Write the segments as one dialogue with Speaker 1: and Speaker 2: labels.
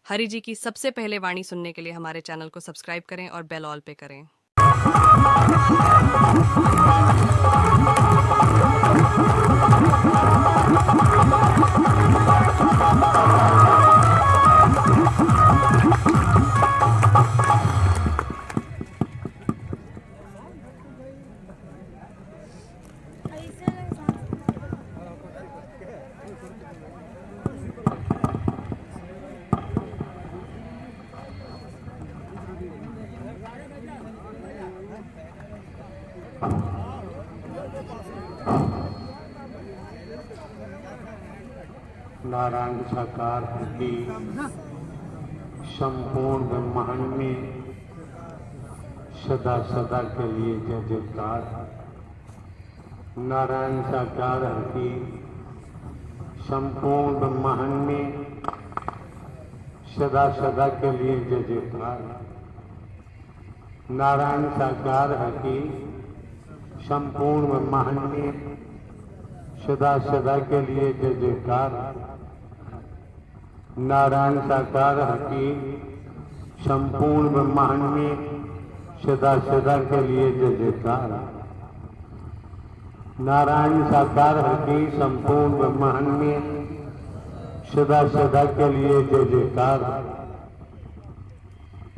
Speaker 1: हरि जी की सबसे पहले वाणी सुनने के लिए हमारे चैनल को सब्सक्राइब करें और बेल ऑल पे करें।
Speaker 2: नारायण साकार की संपूर्ण ब्रह्मांड में सदा सदा के लिए जय जयकार। नारायण साकार की संपूर्ण ब्रह्मांड में सदा सदा के लिए जय जयकार। नारायण साकार की संपूर्ण ब्रह्मांड में सदा सदा के लिए जय जयकार। नारायण साकार की संपूर्ण ब्रह्मांड में सदा सदा के लिए जय जयकार। नारायण साकार की संपूर्ण ब्रह्मांड में सदा सदा के लिए जय जयकार।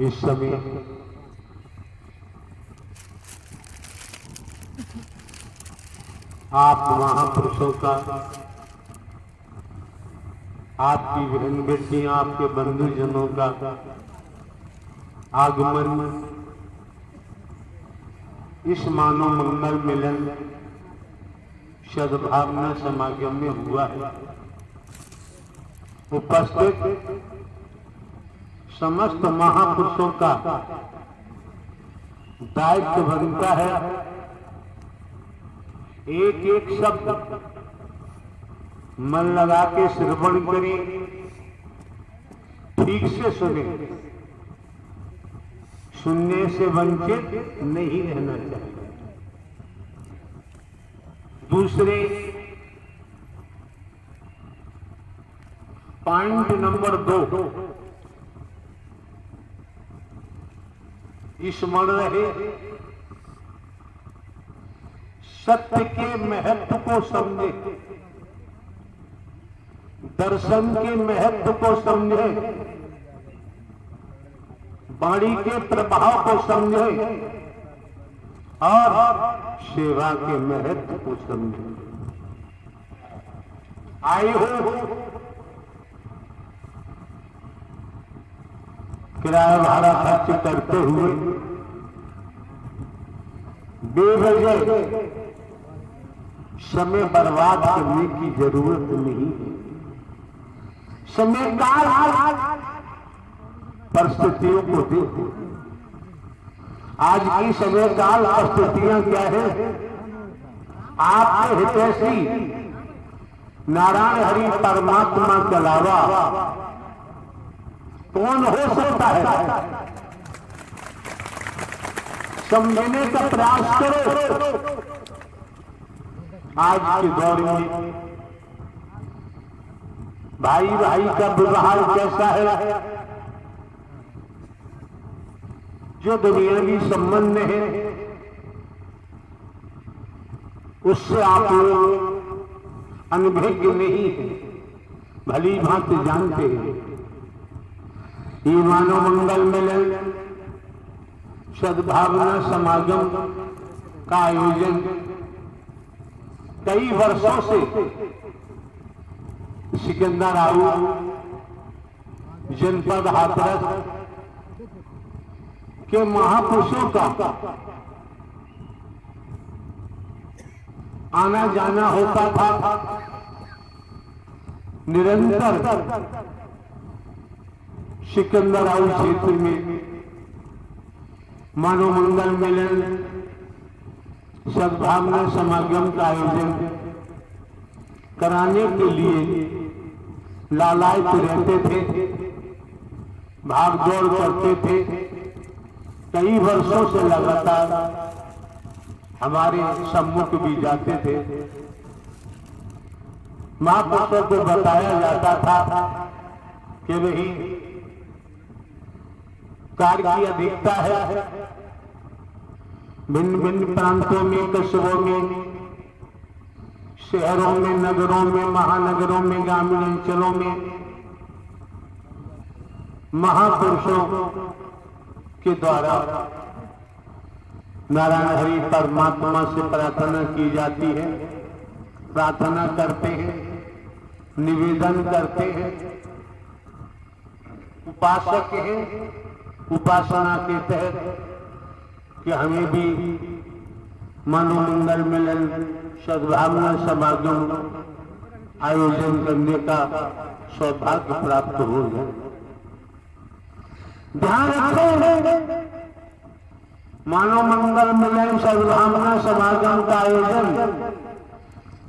Speaker 2: इस समय आप महापुरुषों का, आपकी बहन बेटियां, आपके बंधुजनों का आगमन इस मानव मंगल मिलन सद्भावना समागम में हुआ है। उपस्थित समस्त महापुरुषों का दायित्व बनता है एक एक शब्द मन लगा के श्रवण करें, ठीक से सुने, सुनने से वंचित नहीं रहना चाहिए। दूसरे पॉइंट नंबर 2, स्मरण रहे सत्य के महत्व को समझे, दर्शन के महत्व को समझे, वाणी के प्रभाव को समझे और सेवा के महत्व को समझे। आए हो किराया भाड़ा खर्च करते हुए बेवजह समय बर्बाद करने की जरूरत नहीं है। समय काल परिस्थितियों को देखो। आज की समय काल परिस्थितियां क्या है? आपके हितैषी नारायण हरि परमात्मा के अलावा कौन हो सकता है? समझने का प्रयास करो। आज के दौर में भाई भाई का व्यवहार कैसा है? जो दुनियावी संबंध है उससे आप लोग अनभिज्ञ नहीं है, भली भांति जानते हैं। ये मानव मंगल मिलन सद्भावना समागम का आयोजन कई वर्षों से सिकंदराऊ जनपद हाथरस के महापुरुषों का आना जाना होता था। निरंतर सिकंदराऊ क्षेत्र में मानव मंगल मिलन सद्भावना समागम का आयोजन कराने के लिए लालायित रहते थे, भाग दौड़ करते थे। कई वर्षों से लगातार हमारे सम्मुख भी जाते थे। महापुरुषों को बताया जाता था कि वही कार्य की अधिकता है। भिन्न भिन्न प्रांतों में, कस्बों में, शहरों में, नगरों में, महानगरों में, ग्रामीण अंचलों में महापुरुषों के द्वारा नारायण हरि परमात्मा से प्रार्थना की जाती है। प्रार्थना करते हैं, निवेदन करते हैं। उपासक हैं, उपासना के तहत कि हमें भी मनोमंगल मिलन सद्भावना समागम आयोजन करने का सौभाग्य प्राप्त हो जाए। ध्यान रखें, मानव मंगल मिलन सद्भावना समागम का आयोजन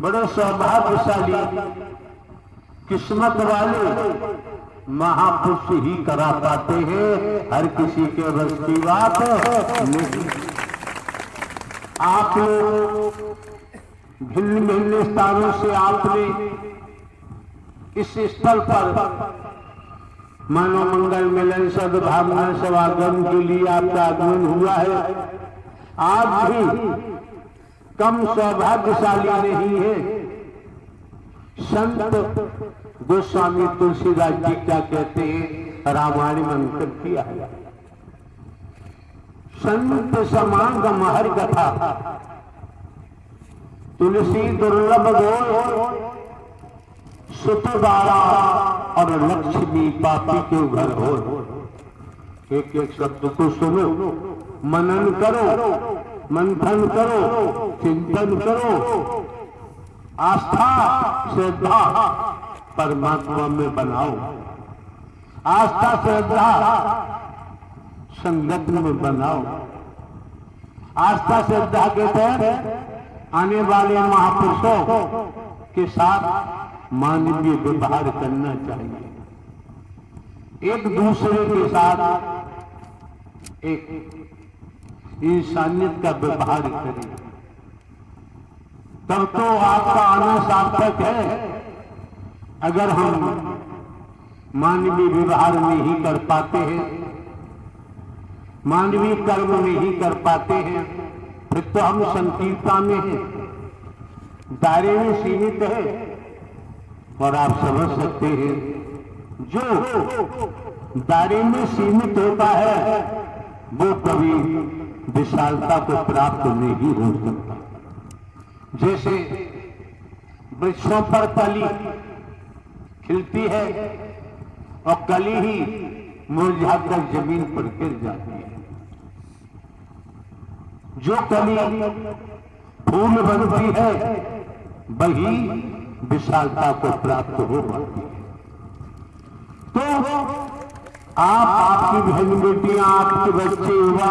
Speaker 2: बड़े सौभाग्यशाली किस्मत वाले महापुरुष ही करा पाते हैं, हर किसी के बस की बात नहीं। आप लोग भिन्न भिन्न स्थानों से आपने इस स्थल पर मानव मंगल मिलन सद्भावना समागम के लिए आपका आगमन हुआ है। आज भी कम सौभाग्यशाली नहीं है। संत गोस्वामी तुलसीदास जी क्या कहते हैं, रामायण में अंकित किया है, संत समागम हर कथा तुलसी दुर्लभ गोल सुत बारा और लक्ष्मी पापी के घर हो। एक एक शब्द को सुनो, मनन करो, मंथन करो, चिंतन करो, आस्था श्रद्धा परमात्मा में बनाओ। आस्था श्रद्धा संगत में बनाओ। आस्था श्रद्धा के तहत आने वाले महापुरुषों के साथ मानवीय व्यवहार करना चाहिए। एक दूसरे के साथ एक इंसानियत का व्यवहार करें, तब तो आपका आना सार्थक है। अगर हम मानवीय व्यवहार नहीं कर पाते हैं, मानवीय कर्म नहीं कर पाते हैं, फिर तो हम संकीर्णता में हैं, दायरे में सीमित है। और आप समझ सकते हैं, जो दायरे में सीमित होता है वो कभी विशालता को प्राप्त नहीं हो सकता। जैसे वृक्षों पर कली खिलती है और कली ही मुरझाकर जमीन पर गिर जाती है। जो कली फूल बनती है वही विशालता को प्राप्त हो पाती है। तो आप, आपकी बहन बेटियां, आपके बच्चे, युवा,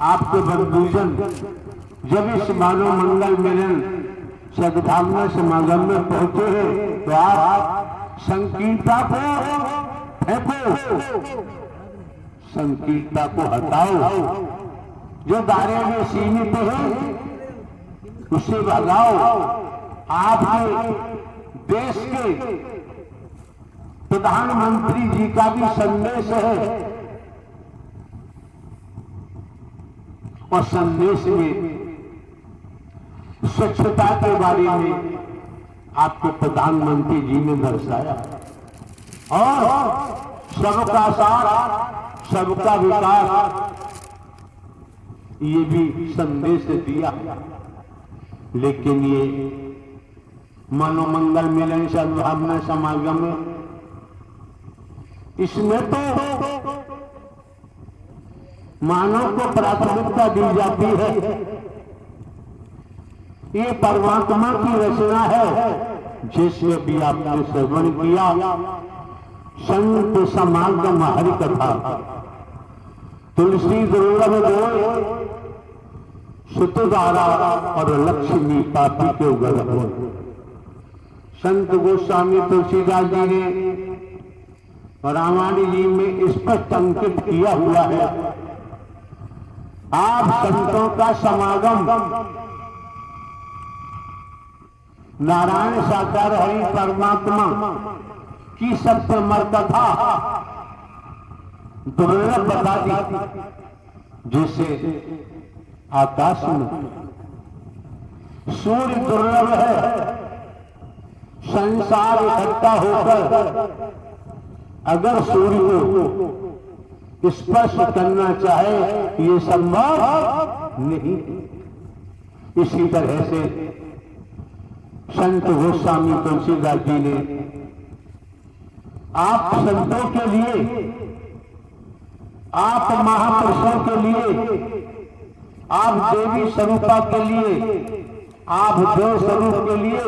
Speaker 2: आपके बंधुजन जब इस मानव मंगल मिलन सद्भावना समागम में पहुंचे हैं तो आप संकीर्णता को फेंको, संकीर्णता को हटाओ। जो दायरे में सीमित है उसे भगाओ। आपके देश के प्रधानमंत्री जी का भी संदेश है और संदेश में स्वच्छता के बारे में आपके प्रधानमंत्री जी ने दर्शाया और सबका साथ सबका विकास ये भी संदेश दिया। लेकिन ये मनोमंगल मिलन सद्भावना समागम इसमें तो मानव को प्राथमिकता दी जाती है। ये परमात्मा की रचना है जिसमें भी आपने श्रवण किया। संत समागम हरि कथा तुलसी दुर्लभ गोल सुतदारा और लक्ष्मी पापी के उगर हो। संत गोस्वामी तुलसीदास जी ने रामायण जी में स्पष्ट अंकित किया हुआ है। आप संतों का समागम नारायण साकार हरि परमात्मा की सत्यमर कथा दुर्लभ बता दी, जैसे आकाश में सूर्य दुर्लभ है। संसार इकट्ठा होकर अगर सूर्य को स्पर्श करना चाहे ये संभव नहीं। इसी तरह से संत गोस्वामी तुलसीदास जी ने आप संतों के लिए, आप महापुरुषों के लिए, आप देवी स्वरूपा के लिए, आप देव स्वरूप के लिए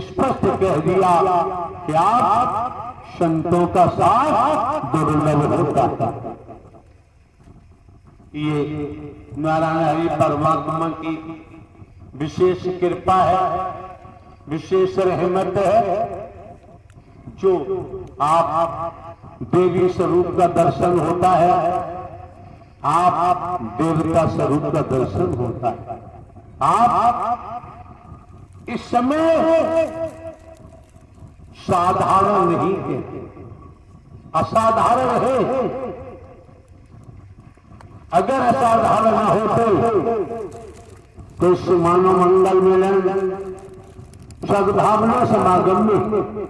Speaker 2: स्पष्ट कह दिया कि आप संतों का साथ दुर्लभ होता है। ये नारायण हरि परमात्मा की विशेष कृपा है, विशेष रहमत है, जो आप देवी स्वरूप का दर्शन होता है, आप देवता स्वरूप का दर्शन होता है। आप इस समय साधारण नहीं है, असाधारण है। अगर असाधारण न होते तो इस मानव मंगल मिलन सद्भावना समागम में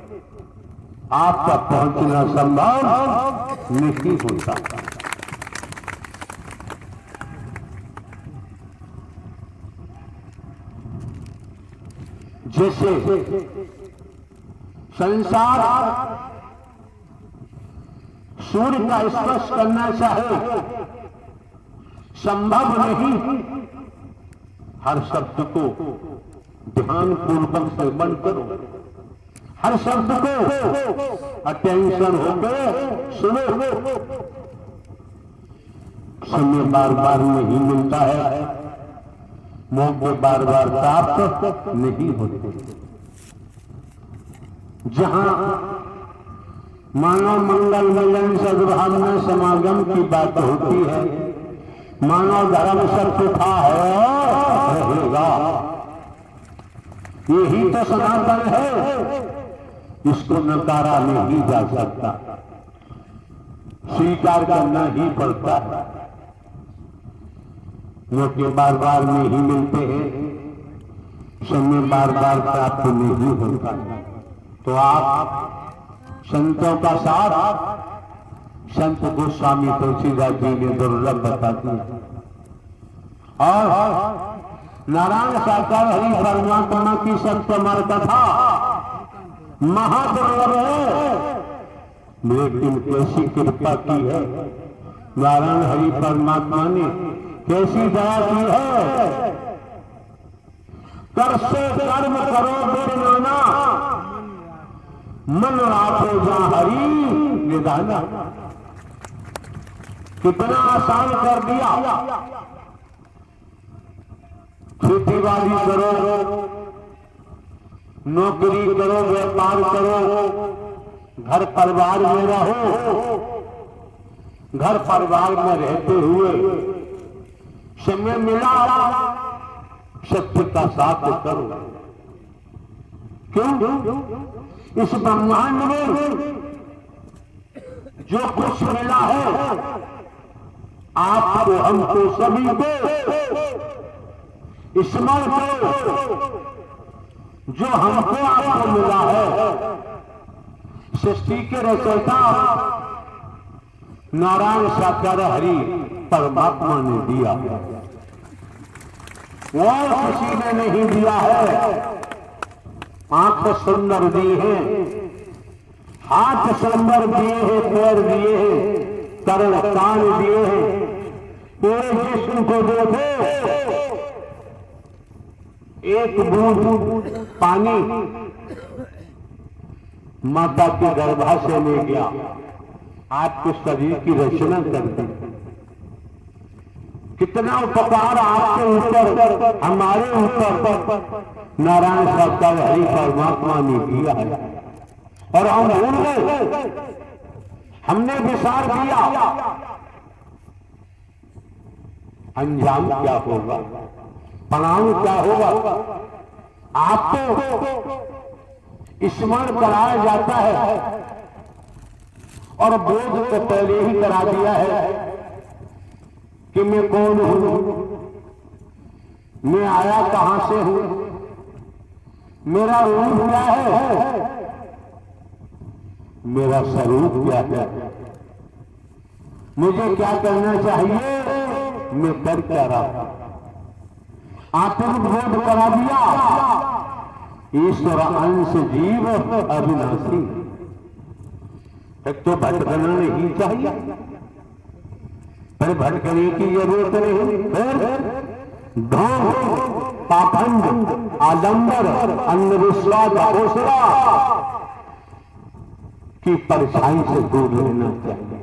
Speaker 2: आपका पहुंचना संभव नहीं होता। जैसे संसार सूर्य का स्पर्श करना चाहे संभव नहीं। हर शब्द को ध्यान पूर्वक श्रवण करो, हर शब्द को अटेंशन होकर सुनो। समय बार बार नहीं मिलता है, मौके बार बार प्राप्त नहीं होते। जहां मानव मंगल मिलन सद्भावना समागम की बात होती है, मानव धर्म सब था है रहेगा। यही तो सनातन है, इसको नकारा नहीं जा सकता, स्वीकार करना ही पड़ता है। मौके बार बार नहीं मिलते हैं, समय बार बार प्राप्त नहीं होता। तो आप संतों का साथ संत गोस्वामी तुलसीदास जी ने दुर्लभ बता दिया। और नारायण साकार हरि परमात्मा की संत अमर कथा महादुर्लभ है, लेकिन कैसी कृपा की है नारायण हरि परमात्मा ने, कैसी दया की है। कर से कर्म करो बिरनाना, मन राखो जा हरि निदाना। कितना आसान कर दिया। खेती बाड़ी करो, नौकरी करो, व्यापार करो, घर परिवार में रहो। घर परिवार में रहते हुए समय मिला सत्य का साथ करो। क्यों? इस ब्रह्मांड में जो कुछ मिला है आपको, हमको, सभी को स्मरण करो। जो हमको आपको मिला है सृष्टि के रचयिता नारायण साकार हरि परमात्मा ने दिया है, और किसी ने नहीं दिया है। आंख सुंदर दिए हैं, हाथ सुंदर दिए हैं, पैर दिए हैं, कर्ण कान दिए हैं। पूरे जिस्म को देखो, एक बूंद पानी माता के गर्भाशय में गया, आपके शरीर की रचना कर दी। कितना उपकार आपके ऊपर, हमारे ऊपर नारायण साकार हरि परमात्मा ने किया है, और हम भूल गए, हमने विचार किया। अंजाम क्या होगा, परिणाम क्या होगा? आपको स्मरण कराया जाता है और बोध तो पहले ही करा दिया है कि मैं कौन हूं, मैं आया कहां से हूं, मेरा रूप क्या है, मेरा स्वरूप क्या है, मुझे क्या करना चाहिए, मैं कर क्या रहा। आत्म बोध करा दिया। ईश्वर अंश जीव अविनाशी। एक तो भटकना नहीं चाहिए, पर भटकने की जरूरत नहीं। फिर ढोंग, पाखंड, आडंबर, अंधविश्वास, घोषणा की परछाई से दूर रहना चाहिए।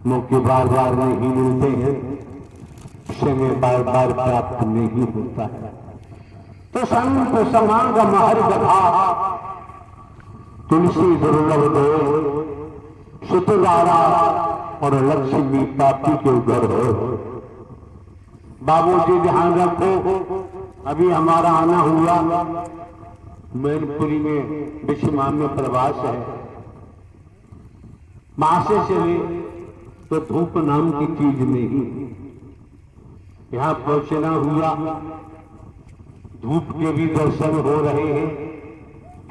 Speaker 2: मौके बार बार नहीं मिलते हैं, समय बार बार प्राप्त नहीं होता है। तो संत समागम हर जगह, तुलसी दुर्लभ दो, सुतगारा और लक्ष्मी पापी के घर हो। बाबूजी ध्यान रखो, अभी हमारा आना हुआ, मैनपुरी में विश्वमा में प्रवास है। वहां से चले तो धूप नाम की चीज नहीं, यहां पहुंचना हुआ, धूप के भी दर्शन हो रहे हैं।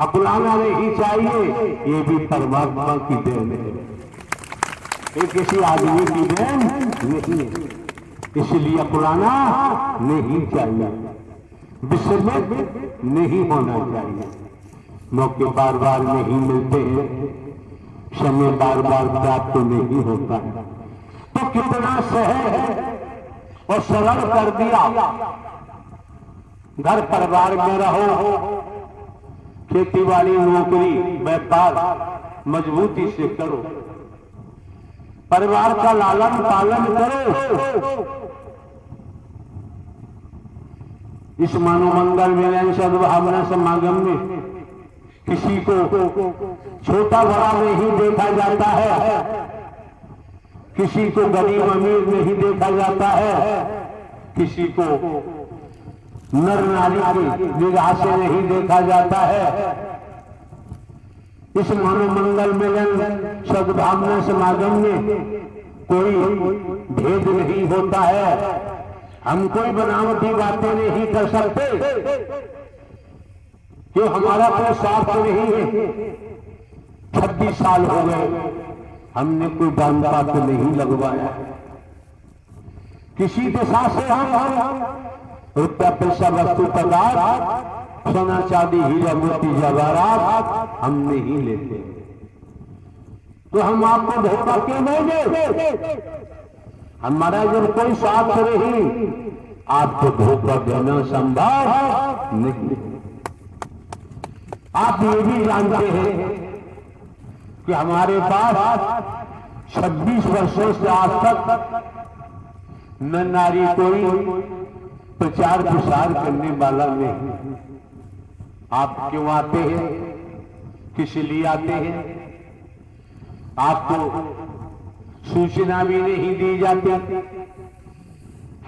Speaker 2: अपनाना नहीं चाहिए, ये भी परमात्मा की देन है, ये किसी आदमी की देन नहीं है, इसलिए अपनाना नहीं चाहिए, विस्मित नहीं होना चाहिए। मौके बार बार नहीं मिलते हैं, समय बार बार प्राप्त नहीं होता है। तो कितना सहज है और सरल कर दिया। घर परिवार में रहो, खेती बाड़ी, नौकरी, व्यापार मजबूती से करो, परिवार का लालन पालन करो। इस मानव मंगल मिलन सद्भावना समागम में किसी को छोटा बड़ा नहीं देखा जाता है, किसी को गरीब अमीर नहीं देखा जाता है, किसी को नर नारी की निगाह से नहीं देखा जाता है। इस मानव मंगल मिलन सद्भावना समागम में कोई भेद नहीं होता है। हम कोई बनावटी बातें नहीं कर सकते, जो हमारा कोई स्वार्थ नहीं है। 26 साल हो गए, हमने कोई दान पात्र नहीं लगवाया, किसी दिशा से हम रुपया पैसा वस्तु पदार्थ, सोना चांदी हीरा मोती जवाहरात हम नहीं लेते। तो हम आपको धोखा क्यों देंगे? हमारा जब कोई स्वार्थ नहीं, आपको धोखा देना संभव नहीं। आप ये भी जानते हैं कि हमारे पास 26 वर्षों से आज तक न नारी कोई प्रचार प्रसार करने वाला नहीं। आप क्यों आते हैं, किस लिए आते हैं? आपको सूचना भी नहीं दी जाती।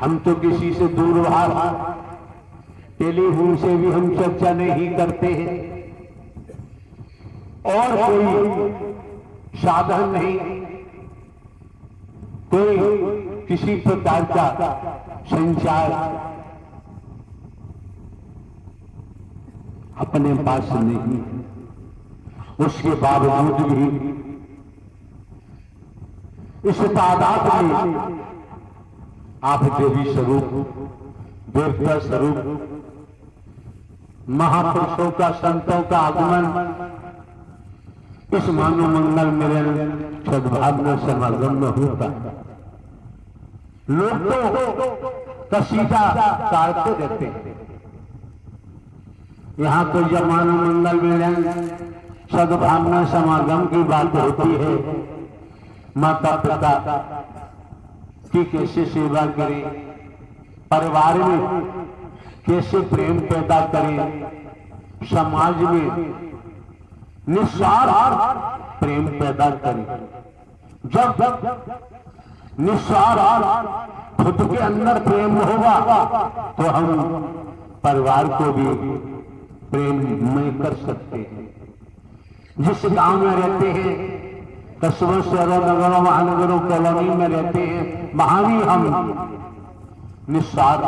Speaker 2: हम तो किसी से दूरभाष, टेलीफोन से भी हम चर्चा नहीं करते हैं, और कोई साधन नहीं, कोई किसी प्रकार का संचार अपने पास नहीं। उसके बावजूद भी इस तादाद में आप देवी स्वरूप, देवता स्वरूप, महापुरुषों का, संतों का आगमन इस मानव मंगल मिलन सद्भावना समागम में होता है। लोग तो सीधा तारते रहते हैं। यहाँ तो जब मानव मंगल मिलन सद्भावना समागम की बात होती है, माता पिता की कैसे सेवा करें, परिवार में कैसे प्रेम पैदा करें, समाज में निस्वार्थ प्रेम पैदा करें। जब निस्वार्थ खुद के अंदर प्रेम होगा तो हम परिवार को भी प्रेम में कर सकते हैं। जिस गांव में रहते हैं कस्बों शहरों नगरों महानगरों कॉलोनी में रहते हैं, वहां भी हम निस्वार्थ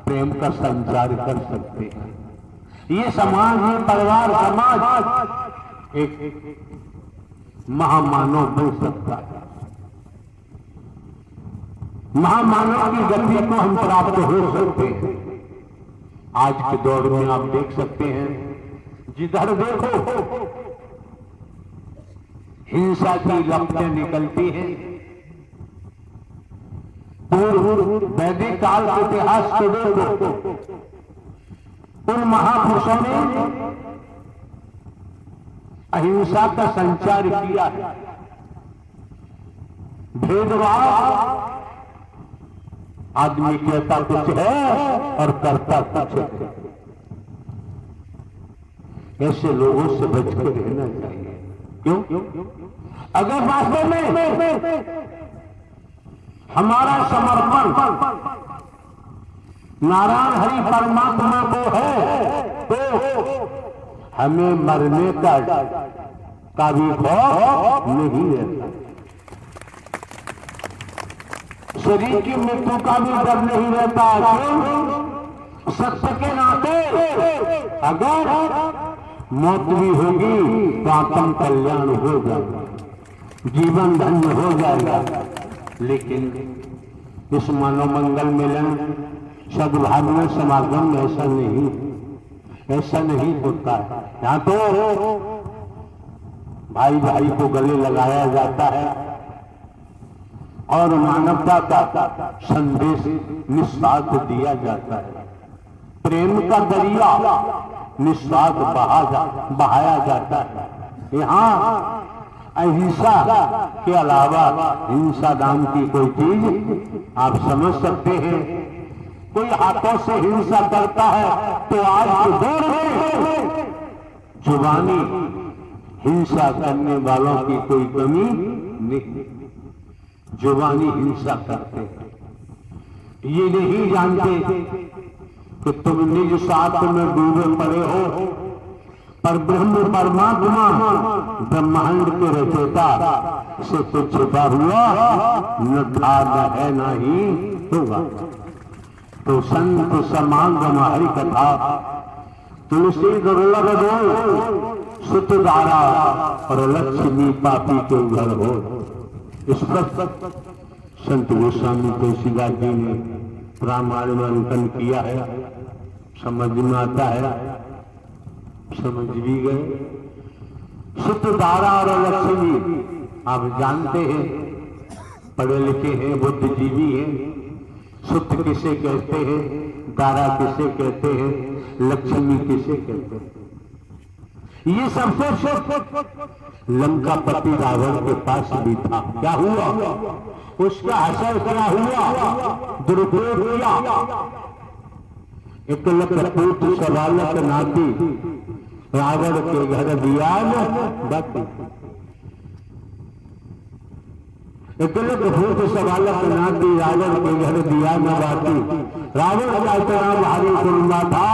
Speaker 2: प्रेम का संचार कर सकते हैं। ये समाज, ये परिवार समाज एक महामानव बन सकता है। महामानव की गति को हम प्राप्त हो सकते हैं। आज के दौर में आप देख सकते हैं, जिधर देखो हिंसा की लपटें निकलती हैं। पूर्व वैदिक काल के इतिहास को देखो, उन महापुरुषों ने अहिंसा का संचार किया है। भेदभाव, आदमी कहता कुछ है और करता कुछ है, ऐसे लोगों से बचकर रहना चाहिए। क्यों? अगर वास्तव में हमारा समर्पण नारायण हरि परमात्मा को है तो हमें मरने का भी खौफ नहीं रहता, शरीर की मृत्यु का भी डर नहीं रहता। क्यों? सत्य के नाते अगर मौत भी होगी तो आत्म कल्याण होगा, जीवन धन्य हो जाएगा। लेकिन इस मानव मंगल मिलन सद्भावना समागम में ऐसा नहीं होता है। यहाँ तो भाई भाई को गले लगाया जाता है और मानवता का संदेश निस्वार्थ दिया जाता है। प्रेम का दरिया निस्वार्थ बहाया जाता है। यहाँ अहिंसा के अलावा हिंसा नाम की कोई चीज आप समझ सकते हैं। कोई हाथों से हिंसा करता है तो आज के दौर में जुबानी हिंसा करने वालों की कोई कमी नहीं, जुबानी हिंसा करते हैं। ये नहीं जानते कि तुम निज स्वार्थ में डूबे पड़े हो, पर ब्रह्म परमात्मा ब्रह्मांड के रचयिता से तो छिपा हुआ न था न है न ही होगा। तो संत समागम हरि कथा तुलसी दुर्लभ दो सुत धारा और लक्ष्मी पापी के घर हो। इस पर संत गोस्वामी तुलसीदास जी ने रामायण में अंकन किया है। समझ में आता है, समझ भी गए। सुत धारा और लक्ष्मी आप जानते हैं, पढ़े लिखे हैं, बुद्धिजीवी हैं। सुत किसे कहते हैं, धारा किसे कहते हैं, लक्ष्मी किसे कहते हैं। ये सब कुछ लंकापति रावण के पास भी था। क्या हुआ? उसका असर क्या हुआ? दुरुपयोग किया। एक लखपूत सवालक नाती रावण के घर दिया बाती। एक लखपूत सवालक नाती रावण के घर दिया न बाती। रावण का इतना भारी कुर्मा था,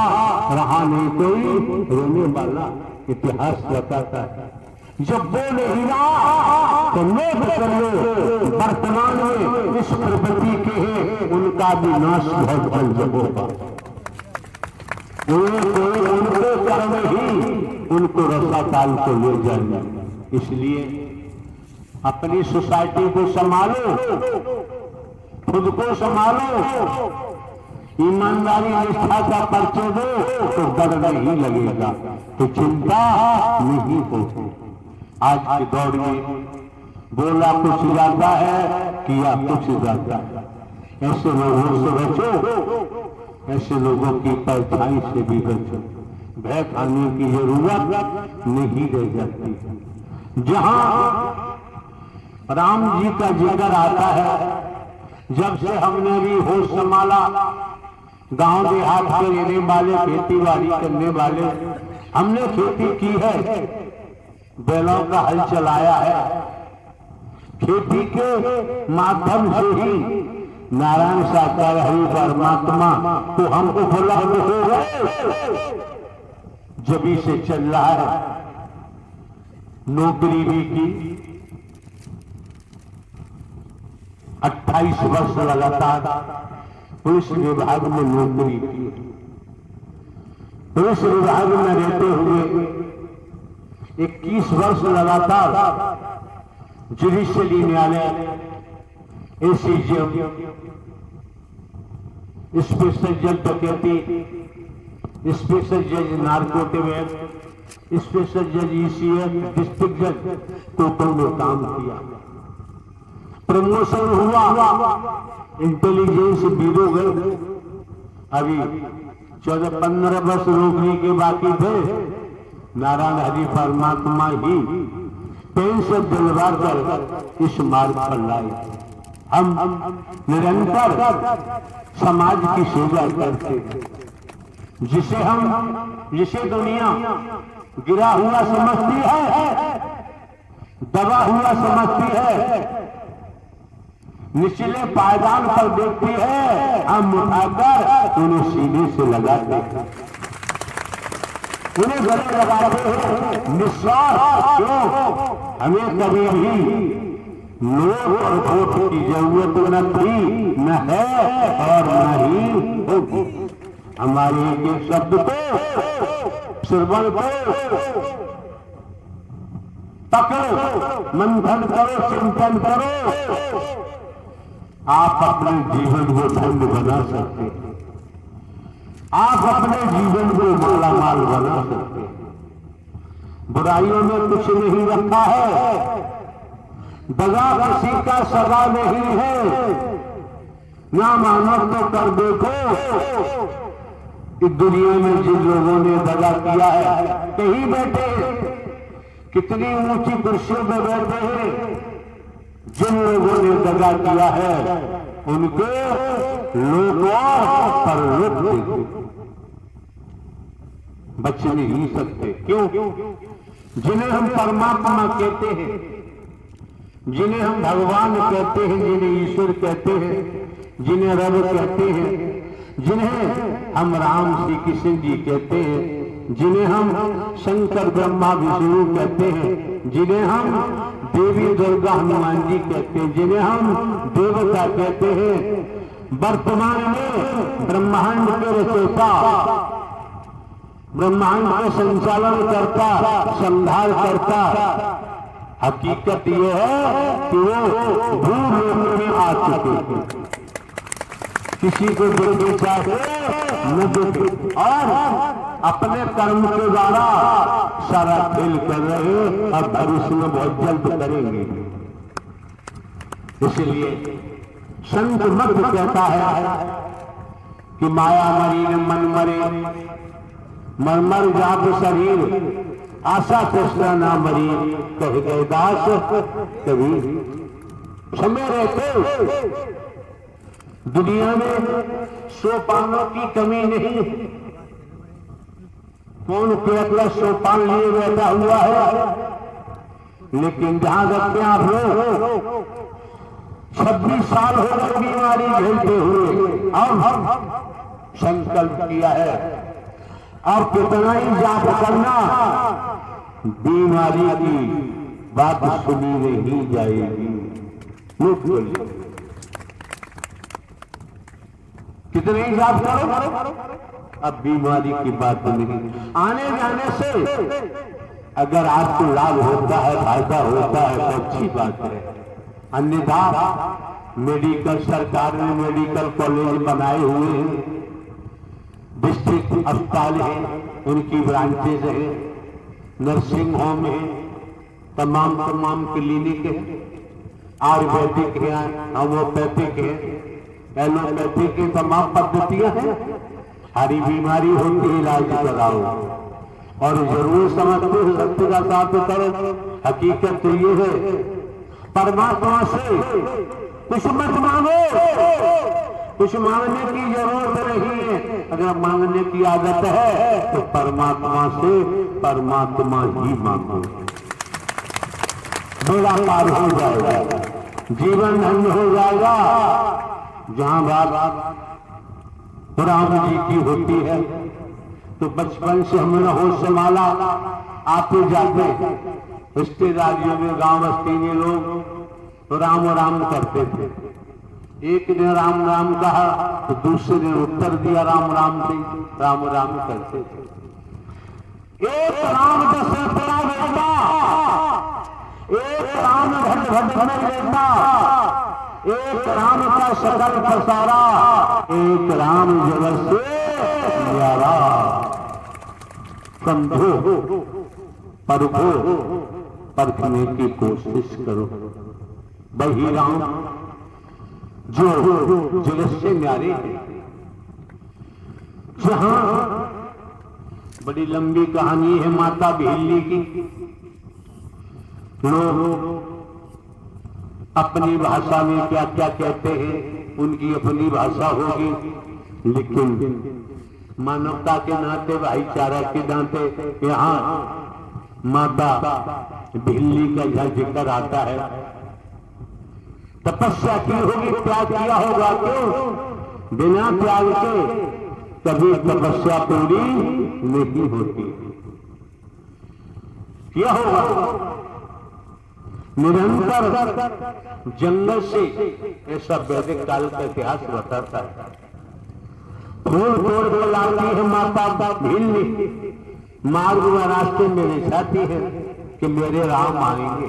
Speaker 2: रहा नहीं कोई रोने वाला। इतिहास बताता है जब वो नहीं रहा तो लोग कर लो वर्तमान में इस प्रकृति के हैं, उनका विनाश बहुत जल्द होगा। उनको कर्म ही उनको रसाताल को ले जाएंगे। इसलिए अपनी सोसाइटी को संभालो, खुद को संभालो, ईमानदारी निष्ठा का परिचय दो तो डर नहीं लगेगा, तो चिंता नहीं होगी। आज के दौर में बोला कुछ ज्यादा है, किया कुछ ज्यादा है। ऐसे लोगों से बचो, ऐसे लोगों की परछाई से भी बचो। भय खाने की जरूरत नहीं रह जाती। जहां राम जी का जिक्र आता है, जब से हमने भी होश संभाला, गांव देहात के रहने वाले, खेती बाड़ी करने वाले, हमने खेती की है, बैलों का हल चलाया है। खेती के माध्यम से ही नारायण साकार हरि परमात्मा तो हम उपलब्ध हो गए, जब से चल रहा है। नौकरी भी की, 28 वर्ष लगातार पुलिस विभाग में नौकरी की। पुलिस विभाग में रहते हुए 21 वर्ष लगातार जुडिशियरी न्यायालय, एसीजेएम, स्पेशल जज डकैती, स्पेशल जज नार्कोटिक्स, स्पेशल जज ईसीएफ, डिस्ट्रिक्ट जज टोटल में काम किया। प्रमोशन हुआ, इंटेलिजेंस ब्यूरो गए। अभी 14-15 वर्ष नौकरी के बाकी थे। नारायण हरि परमात्मा ही पेन से दिलवा कर इस मार्ग पर लाए। हम निरंतर समाज की सेवा करते हैं। जिसे दुनिया गिरा हुआ समझती है, दबा हुआ समझती है, निचले पायदान पर देखती है, हम उठाकर उन्हें सीने से लगाते हैं, उन्हें गले लगाते हैं। निस्वार्थ क्यों? हमें कभी भी नोट और वोट की जरूरत न थी, न है और न ही होगी। हमारे एक शब्द को, श्रवण को पकड़ो, मंथन करो, चिंतन करो, आप अपने जीवन को धन्य बना सकते हैं। आप अपने जीवन को मालामाल बना सकते हैं। बुराइयों में कुछ नहीं रखा है, दगा किसी का सगा नहीं है। ना मानो तो कर देखो कि दुनिया में जिन लोगों ने दगा किया है, कहीं बैठे, कितनी ऊंची कुर्सियों पर बैठे हैं, जिन लोगों ने दगा किया है उनको लोगों पर रोक बच नहीं सकते। क्यों? जिन्हें हम परमात्मा कहते हैं, जिन्हें हम भगवान कहते हैं, जिन्हें ईश्वर कहते हैं, जिन्हें रब कहते हैं, जिन्हें हम राम श्री कृष्ण जी कहते हैं, जिन्हें हम शंकर ब्रह्मा विष्णु कहते हैं, जिन्हें हम देवी दुर्गा हनुमान जी कहते हैं, जिन्हें हम देवता कहते हैं, वर्तमान में ब्रह्मांड के रचयिता, ब्रह्मांड का संचालन करता, संहार करता, हकीकत यह है कि वो भूलोक में आ चुके हैं। किसी को देखे चाहे न देखे, और अपने कर्म के द्वारा सारा खेल कर रहे और भविष्य में बहुत जल्द करेंगे। इसलिए संत मध्य कहता है कि माया मरी न मन मरे, मरमर जात शरीर, आशा तृष्णा ना मरी, कह गए दास कभी। समय रहते दुनिया में सोपानों की कमी नहीं। कौन केवल सोपान लिए बैठा हुआ है, लेकिन जहां रखते आप लोग 26 साल हो गए बीमारी झेलते हुए, अब संकल्प किया है और कितना ही जाप करना, बीमारी की बात सुनी नहीं जाएगी। कितने ही जाप करो, अब बीमारी की बात नहीं। आने जाने से अगर आपको लाभ होता है, फायदा होता है तो अच्छी बात है, अन्यथा मेडिकल, सरकार ने मेडिकल कॉलेज बनाए हुए हैं, डिस्ट्रिक्ट अस्पताल है, उनकी ब्रांचेज है, नर्सिंग होम है, तमाम क्लिनिक है, आयुर्वेदिक है, होम्योपैथिक है, एलोपैथिक की तमाम पद्धतियां हैं। सारी बीमारी होती है, इलाज कराओ और जरूर समझते हो सत्य का साथ करो। हकीकत तो ये है, परमात्मा से कुछ मत मांगो, कुछ मांगने की जरूरत नहीं है। अगर मांगने की आदत है तो परमात्मा से परमात्मा ही मांगो, बेड़ा पार हो जाएगा, जीवन धन्य हो जाएगा। जहां बात राम जी की होती है तो बचपन से हमने होश संभाला, आते जाते रिश्तेदारियों में, गांव बस्ती में लोग तो राम राम करते थे। एक ने राम राम कहा तो दूसरे ने उत्तर दिया राम राम से, राम राम करते थे। एक राम का सैकड़ा बेटा, एक राम घट घट में लेता, एक राम का सकल पसारा, एक राम जगत से न्यारा। समझो, परखो, परखने की कोशिश करो, वही राम जो जगत से न्यारे हैं। जहां बड़ी लंबी कहानी है माता भिल्ली की। लोग अपनी भाषा में क्या क्या कहते हैं, उनकी अपनी भाषा होगी, लेकिन मानवता के नाते, भाईचारा के नाते यहाँ माता भिल्ली का यह जिक्र आता है। तपस्या की होगी, त्याग किया होगा, क्यों? बिना त्याग के कभी तपस्या पूरी नहीं होती। क्या होगा? निरंतर जंगल से, ऐसा वैदिक काल का इतिहास बताता है, फूल तोड़ के लाती है माता भिल्ली, मार्ग में रास्ते में रिझाती है कि मेरे राम आएंगे।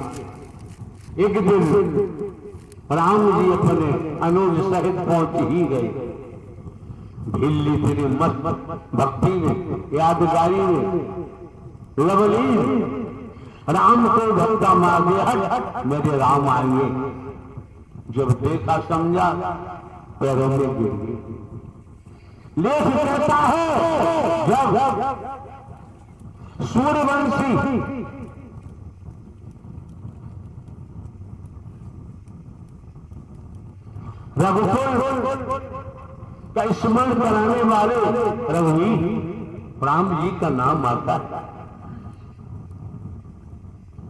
Speaker 2: एक दिन राम जी अपने अनुज सहित पहुंच ही गए। भिल्ली तेरे मस्त भक्ति में, यादगारी में, लवली राम को धक्का मार दिया, हट मेरे राम आएंगे। जब देखा समझा, पैरों में गिर गई। लेख कहता है जब सूर्यवंशी रघुकुल का स्मरण कराने वाले रघुवीर राम जी का नाम आता है।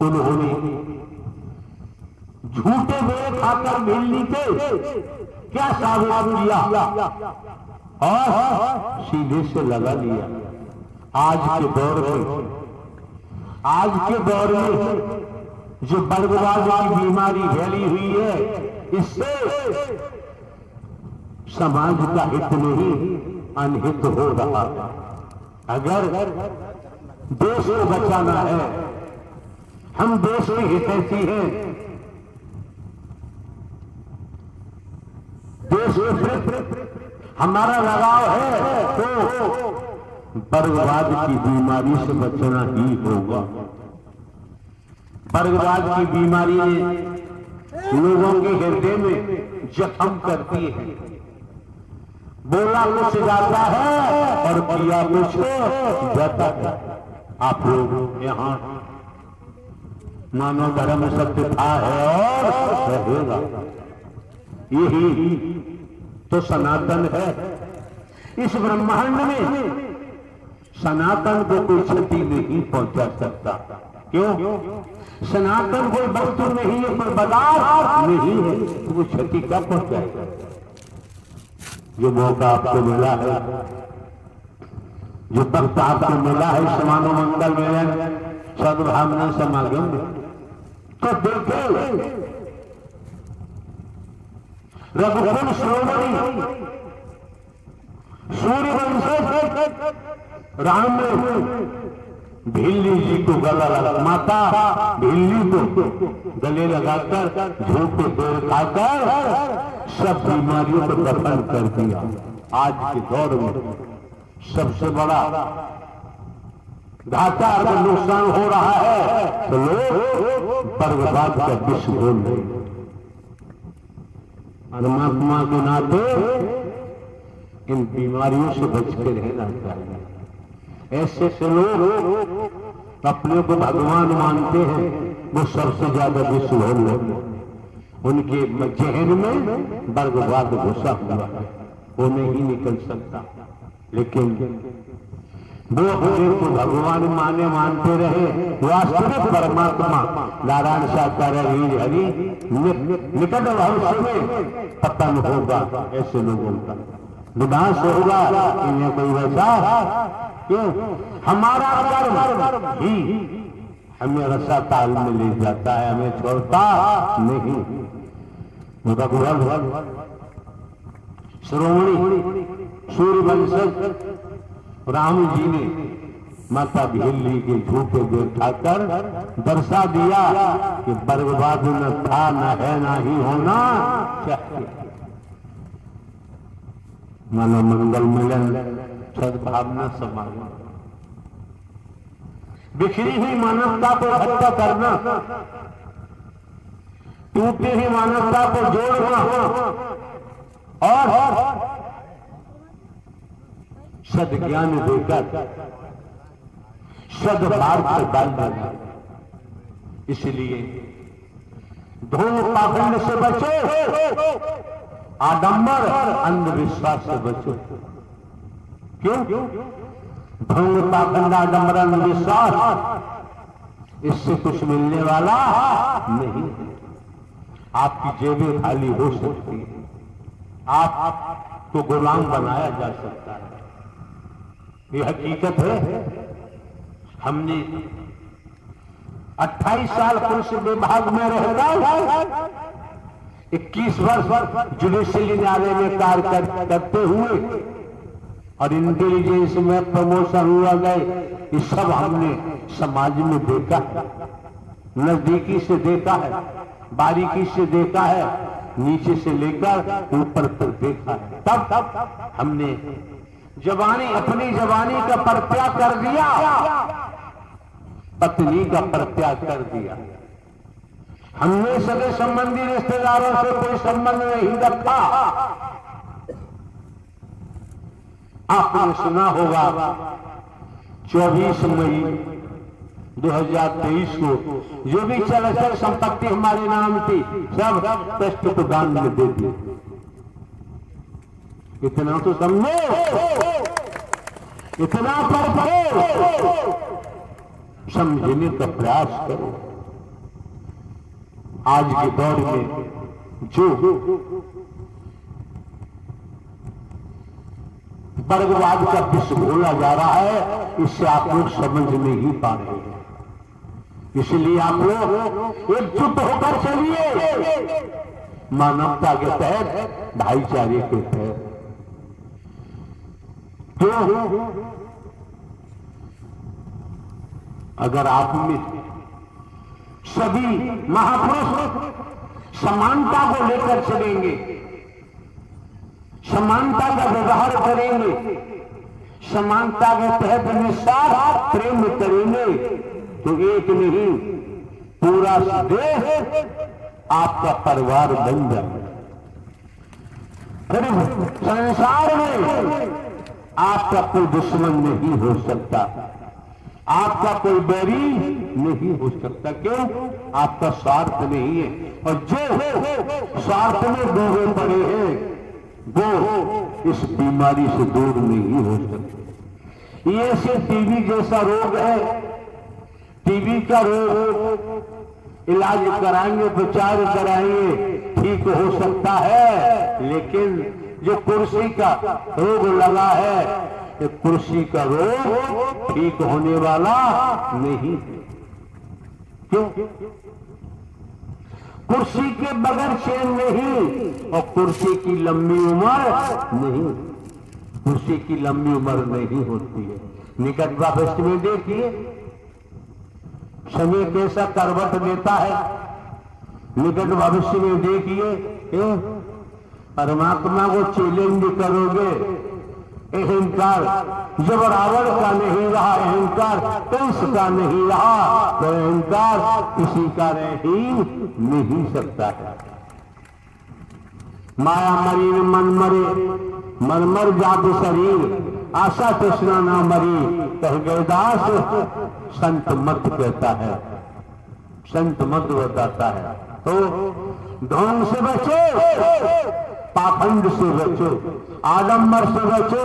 Speaker 2: उन्होंने झूठे मेरे खाकर भिल्ली के क्या साबित किया और सीधे से लगा लिया। आज के दौर में जो बर्गवाद की बीमारी फैली हुई है, इससे समाज का हित नहीं अनहित हो रहा है। अगर देश को बचाना है, हम देश के हितैषी हैं, देश के हमारा लगाव है, तो वर्गवाद की बीमारी से बचना ही होगा। वर्गवाद की बीमारी लोगों के हृदय में जख्म करती है। बोला कुछ जाता है और किया कुछ जाता है। आप लोग यहाँ मानव धर्म सत्य था है और रहेगा, यही तो सनातन है। इस ब्रह्मांड में सनातन को कोई क्षति नहीं पहुंचा सकता। क्यों? सनातन कोई वस्तु नहीं है, कोई पदार्थ नहीं है, तो वो क्षति क्या पहुंचाएगा? जो मौका आपको मिला है, जो वक्त आपको मिला है समानो मंगल मिलन सद्भावना समागम में, तो देखे रघुकुल श्रोमणी सूर्यवंश राम ने भिल्ली जी को गला लगा, माता भिल्ली को गले लगाकर झूठे पेड़ खाकर सब बीमारियों को दफन कर दिया। आज के दौर में सबसे बड़ा घाटा अगर नुकसान हो रहा है तो लोग वर्गवाद का विष बोल रहे हैं। परमात्मा के नाते इन बीमारियों से बच के रहना चाहिए। ऐसे से लोग अपने को भगवान मानते हैं, वो सबसे ज्यादा विष बोल रहे हैं। उनके जहन में वर्गवाद घुसा हुआ है, वो नहीं निकल सकता। लेकिन वो अपने को भगवान मानते रहे, वास्तविक परमात्मा नारायण साकार हरि निकट भविष्य में पतन होगा। ऐसे लोगों का विनाश होगा, इन्हें कोई वैसा क्यों? हमारा कर्म ही हमें रसा ताल में ले जाता है, हमें छोड़ता नहीं। रघुवर श्रोमणी सूर्यवंशज राम जी ने माता भेली के झूठे बैठाकर दर्शा दिया कि बर्बाद न था, न है, ना ही होना चाहिए। मानव मंगल मिलन, सद्भावना, समागम, बिखरी हुई मानवता को इकट्ठा करना, टूटी हुई मानवता को जोड़ना और सद्ज्ञान देकर सद्भाव से डालना। इसलिए धूम पाखंड से बचो, आडंबर अंधविश्वास से बचो। क्यों? भंग, पाखंड, आडंबर, अंधविश्वास, इससे कुछ मिलने वाला नहीं। आपकी जेबें खाली हो सकती है, आपको गुलाम बनाया जा सकता है। ये हकीकत है। हमने 28 साल पुलिस विभाग में रहकर 21 वर्ष जुडिशियल न्यायालय में कार्य करते हुए और इंटेलिजेंस में प्रमोशन हुआ गए, ये सब हमने समाज में देखा है, नजदीकी से देखा है, बारीकी से देखा है, नीचे से लेकर ऊपर तक देखा है। तब हमने अपनी जवानी का परित्याग कर दिया, पत्नी का परित्याग कर दिया। हमने सगे संबंधी रिश्तेदारों से कोई संबंध नहीं रखा। आपने सुना होगा 24 मई 2023 को जो भी चल संपत्ति हमारे नाम थी सब ट्रस्ट को दान में दे दी। इतना तो समझो, इतना पर पड़ो, समझने का प्रयास करो। आज के दौर में जो वर्गवाद का विष घोला जा रहा है, इससे आप लोग समझ नहीं पा रहे हैं। इसलिए आप लोग एकजुट होकर चलिए, मानवता के तहत, भाईचारे के तहत। क्यों? अगर आप में सभी महापुरुष समानता को लेकर चलेंगे, समानता का व्यवहार करेंगे, समानता के तहत निस्वार्थ प्रेम करेंगे, तो एक नहीं पूरा देश आपका परिवार बन जाएगा। फिर संसार में आपका कोई दुश्मन नहीं हो सकता, आपका कोई बैरी नहीं हो सकता। क्यों? आपका स्वार्थ नहीं है, और जो स्वार्थ में डूबे पड़े हैं वो इस बीमारी से दूर नहीं हो सकते। ये से टीबी जैसा रोग है, टीबी का रोग इलाज कराएंगे, उपचार कराएंगे, ठीक हो सकता है, लेकिन जो कुर्सी का रोग लगा है, ये कुर्सी का रोग ठीक होने वाला नहीं। क्यों? कुर्सी के बगैर चैन नहीं, और कुर्सी की लंबी उम्र नहीं, कुर्सी की लंबी उम्र नहीं होती है। निकट भविष्य में देखिए समय कैसा करवट लेता है। निकट भविष्य में देखिए परमात्मा को चैलेंज करोगे, अहंकार जब रावण का नहीं रहा, अहंकार कंस का नहीं रहा, तो अहंकार किसी का रह ही नहीं सकता है। माया मरी मन मरे, मन मर जात शरीर, आशा तृष्णा ना मरी, कह गए दास संत मत कहता है, संत मत बताता है। तो ढोंग से बचो, पाखंड से बचो, आडंबर से बचो,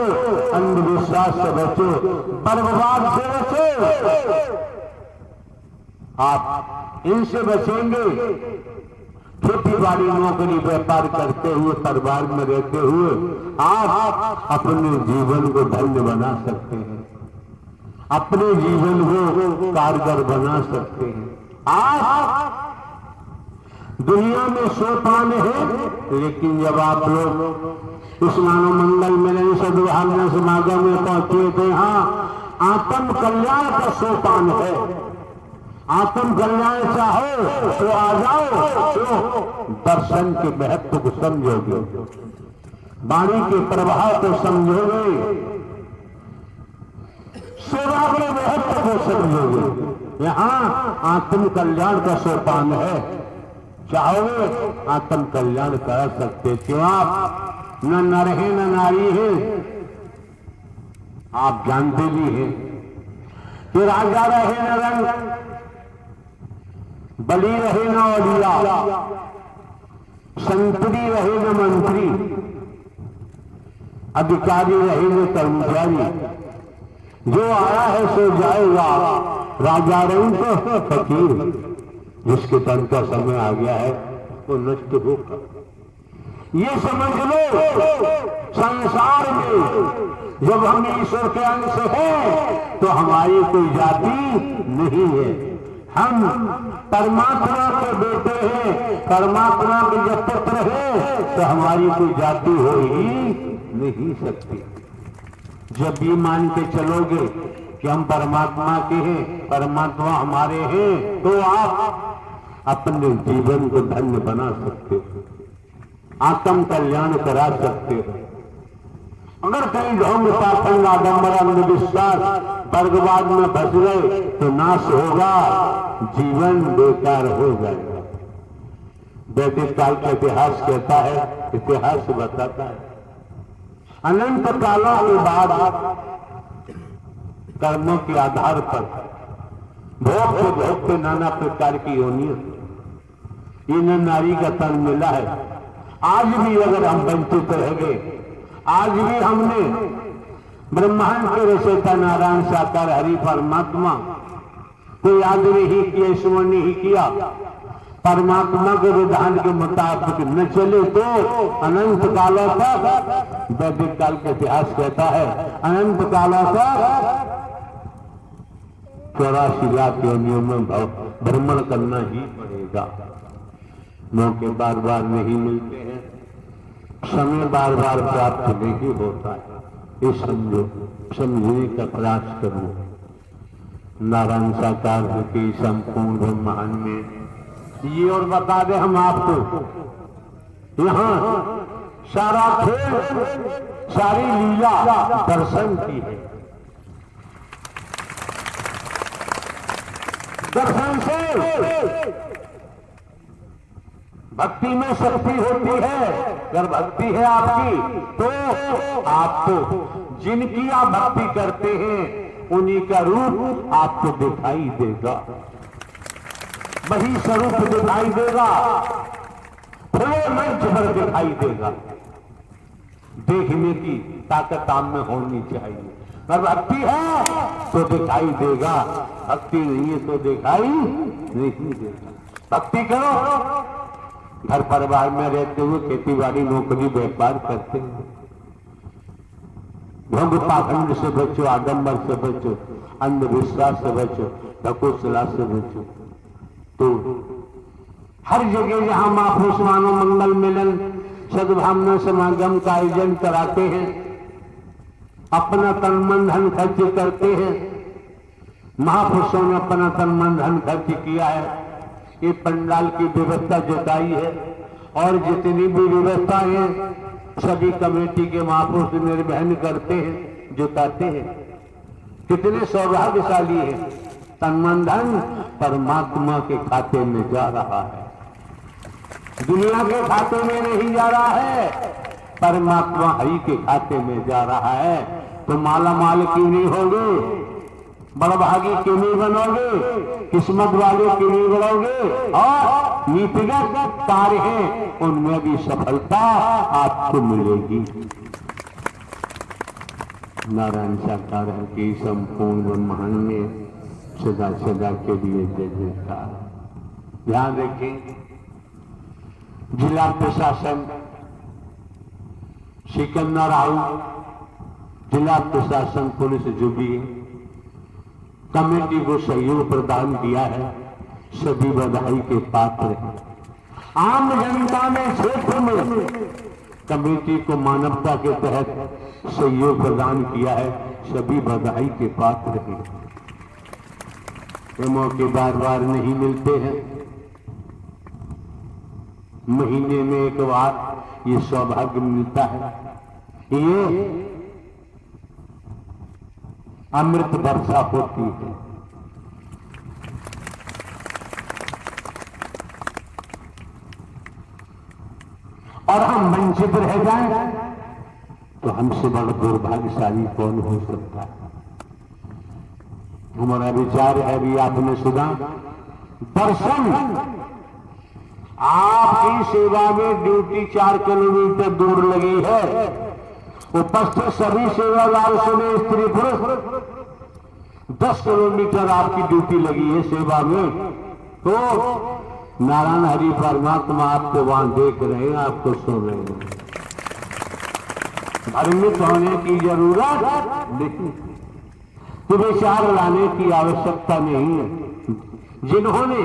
Speaker 2: अंधविश्वास से बचो, बर्बाद से बचो। आप इनसे बचेंगे, खेती बाड़ी नौकरी व्यापार करते हुए, परिवार में रहते हुए आप अपने जीवन को धन्य बना सकते हैं, अपने जीवन को कारगर बना सकते हैं। आप दुनिया में सोपान है, लेकिन जब आप लोग इस मानव मंगल मिलन सद्भावना समागम में पहुंचे थे, हाँ आत्म कल्याण का सोपान है। आत्म कल्याण चाहो तो आ जाओ, तो दर्शन के महत्व को समझोगे, वाणी के प्रभाव को समझोगे, सेवा के महत्व को समझोगे। यहाँ आत्म कल्याण का सोपान है। चाहोगे आत्म कल्याण कर सकते। क्यों? आप न नर है न नारी है, आप जानते भी हैं कि राजा रहे न रंग, बली रहे न औलिया, संतरी रहे न मंत्री, अधिकारी रहे न कर्मचारी, जो आया है सो जाएगा। राजा रंग तो फकीर, जिसके तन का समय आ गया है वो नष्ट होगा। ये समझ लो, संसार में जब हम ईश्वर के अंश हैं तो हमारी कोई जाति नहीं है। हम परमात्मा के बेटे हैं, परमात्मा के जब पुत्र हैं, तो हमारी कोई जाति हो ही नहीं सकती। जब ये मान के चलोगे कि हम परमात्मा के हैं, परमात्मा हमारे हैं, तो आप अपने जीवन को धन्य बना सकते हो, आत्म कल्याण करा सकते हो। अगर कहीं ढोंग पाखंड आडंबर अंधविश्वास वर्गवाद में फंस गए तो नाश होगा, जीवन बेकार हो जाएगा। वैदिक काल का इतिहास कहता है, इतिहास बताता है, अनंत कालों के बाद कर्मों के आधार पर भोगते भोगते नाना प्रकार की योनियां, इन नारी का तन मिला है। आज भी अगर हम वंचित रह गए, आज भी हमने ब्रह्मांड के रचयिता नारायण साकार हरि परमात्मा को याद नहीं किया, स्मरण नहीं किया, परमात्मा के विधान के मुताबिक न चले तो अनंत कालों तक, वैदिक काल का इतिहास कहता है, अनंत कालों तक 84 लाख योनियों में भ्रमण करना ही पड़ेगा। मौके बार बार नहीं मिलते हैं, समय बार बार प्राप्त नहीं होता है। ये समझो, समझने का प्रयास करो। नारायण साकार के संपूर्ण ब्रह्मांड में ये और बता दे हम आपको, यहाँ सारा खेल, सारी लीला दर्शन की है। दर्शन से भक्ति में शक्ति होती है। अगर भक्ति है आपकी तो आपको, जिनकी आप भक्ति करते हैं उन्हीं का रूप आपको दिखाई देगा, वही स्वरूप दिखाई देगा, खुले मंच पर दिखाई देगा। देखने की ताकत आप में होनी चाहिए। अगर भक्ति है तो दिखाई देगा, भक्ति नहीं है तो दिखाई नहीं देगा। भक्ति करो, घर परिवार में रहते हुए खेती बाड़ी नौकरी व्यापार करते हैं, भोग पाखंड से बचो, आडंबर से बचो, अंधविश्वास से बचो, ढकोसला से बचो। तो हर जगह जहां महापुरुष मानव मंगल मिलन सद्भावना समागम का आयोजन कराते हैं, अपना तन मन धन खर्च करते हैं। महापुरुषों ने अपना तन मन धन खर्च किया है, ये पंडाल की व्यवस्था जुटाई है, और जितनी भी व्यवस्था है सभी कमेटी के महापुरुष निर्वहन करते हैं, जुटाते हैं। कितने सौभाग्यशाली है, तन मन धन परमात्मा के खाते में जा रहा है, दुनिया के खाते में नहीं जा रहा है, परमात्मा हरि के खाते में जा रहा है। तो माला माल क्यों नहीं होगे, बड़भागी क्यों नहीं बनोगे, किस्मत वाले क्यों नहीं बनोगे, और नीतिगत कार्य है उनमें भी सफलता आपको मिलेगी। नारायण साकार की संपूर्ण ब्रह्मांड में सदा सदा के लिए जय जयकार। ध्यान रखें, जिला प्रशासन सिकंदर राव, जिला प्रशासन पुलिस जो भी कमेटी को सहयोग प्रदान किया है, सभी बधाई के पात्र हैं। आम जनता ने क्षेत्र में कमेटी को मानवता के तहत सहयोग प्रदान किया है, सभी बधाई के पात्र हैं। ये मौके बार बार नहीं मिलते हैं, महीने में एक बार ये सौभाग्य मिलता है। ये अमृत वर्षा होती है। और हम वंचित रह जाएं तो हमसे बड़ा दुर्भाग्यशाली कौन हो सकता है। हमारा विचार है भी आपने सुना, दर्शन आपकी सेवा में ड्यूटी 4 किलोमीटर दूर लगी है। उपस्थित सभी सेवादार सुने, स्त्री पुरुष 10 किलोमीटर आपकी ड्यूटी लगी है सेवा में। तो नारायण हरि परमात्मा आपको वहां देख रहे हैं, आपको सुन रहे हैं। भ्रमित होने की जरूरत नहीं, तो विचार लाने की आवश्यकता नहीं है। जिन्होंने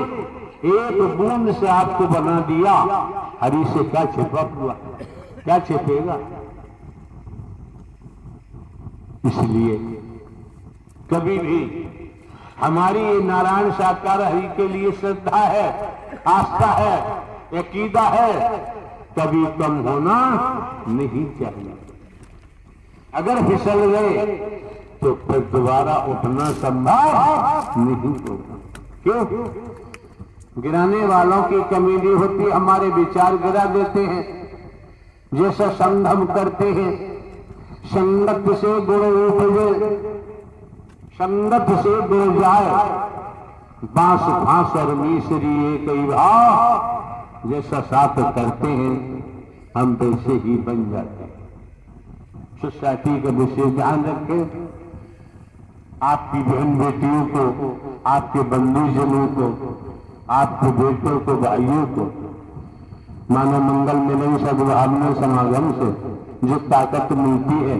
Speaker 2: एक बूंद से आपको बना दिया, हरि से क्या छिपा हुआ, क्या छिपेगा। इसलिए कभी भी हमारी ये नारायण साकार हरि के लिए श्रद्धा है, आस्था है, अकीदा है, कभी कम होना नहीं चाहिए। अगर फिसल गए तो फिर दोबारा उठना संभव नहीं होगा। क्यों? गिराने वालों की कमेटी होती, हमारे विचार गिरा देते हैं। जैसा संग हम करते हैं, संगत से गुण उपजे, संगत से गुण जाए, बांस फांस और मिसरी एक ही भाव। जैसा साथ करते हैं हम वैसे ही बन जाते हैं। सोसाइटी का विशेष ध्यान रखें। आपकी बहन बेटियों को, आपके बंधुजनों को, आपके बेटों को, भाइयों को मानव मंगल मिलन सद्भावना समागम से जो ताकत मिलती है,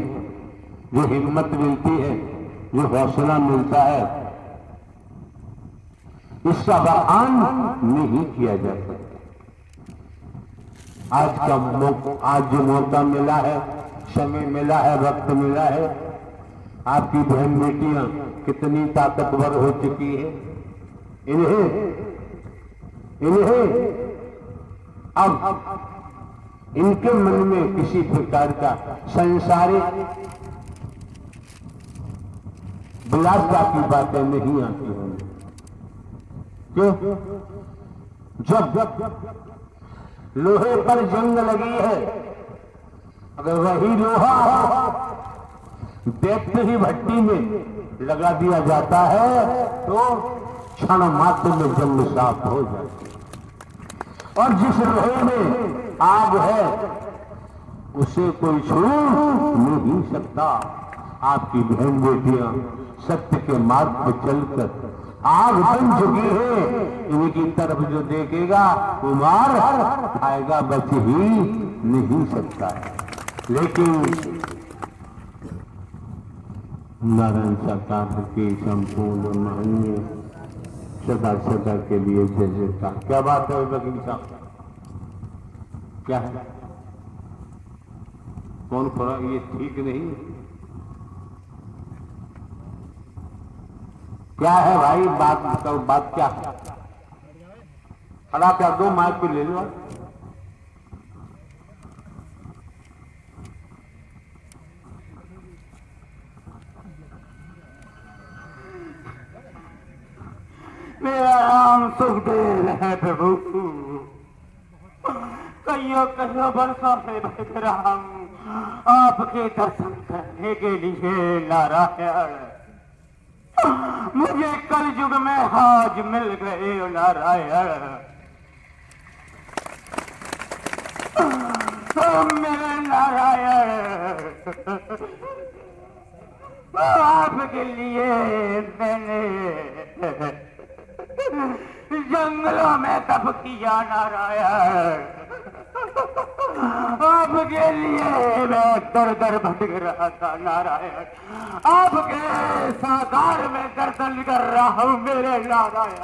Speaker 2: जो हिम्मत मिलती है, जो हौसला मिलता है, इसका बखान नहीं किया जा सकता। आज जो मौका मिला है, समय मिला है, वक्त मिला है, आपकी बहन बेटियां कितनी ताकतवर हो चुकी है। इन्हें अब इनके मन में किसी प्रकार का सांसारिक विलासता की बातें नहीं आती होंगी। क्यों? जब लोहे पर जंग लगी है, अगर वही लोहा देखते ही भट्टी में लगा दिया जाता है तो क्षण मात्र में जंग साफ हो जाती है। और जिस लोहे में आग है उसे कोई छू नहीं सकता। आपकी बहन बेटियां सत्य के मार्ग पर चलकर आग बन चुकी है। इनकी तरफ जो देखेगा वो मार आएगा, बच ही नहीं सकता है। लेकिन नारायण साकार के संपूर्ण महंगे सदा सदा के लिए जय जयकार। क्या बात है वकील साहब, क्या है? कौन पड़ा? ये ठीक नहीं। क्या है भाई? बात बताओ, बात क्या है? खड़ा कर दो, माइक पे ले लो।
Speaker 3: मेरा नाम सुखदेव है प्रभु। कईयों वर्षों से बैठ रहा हूँ आपके दर्शन करने के लिए नारायण। मुझे कल युग में आज मिल गए नारायण। मेरे नारायण, आपके लिए मैंने जंगलों में तप किया नारायण। आपके लिए मैं दर दर भटक रहा था नारायण। आपके साकार में दर्शन कर रहा हूं मेरे नारायण।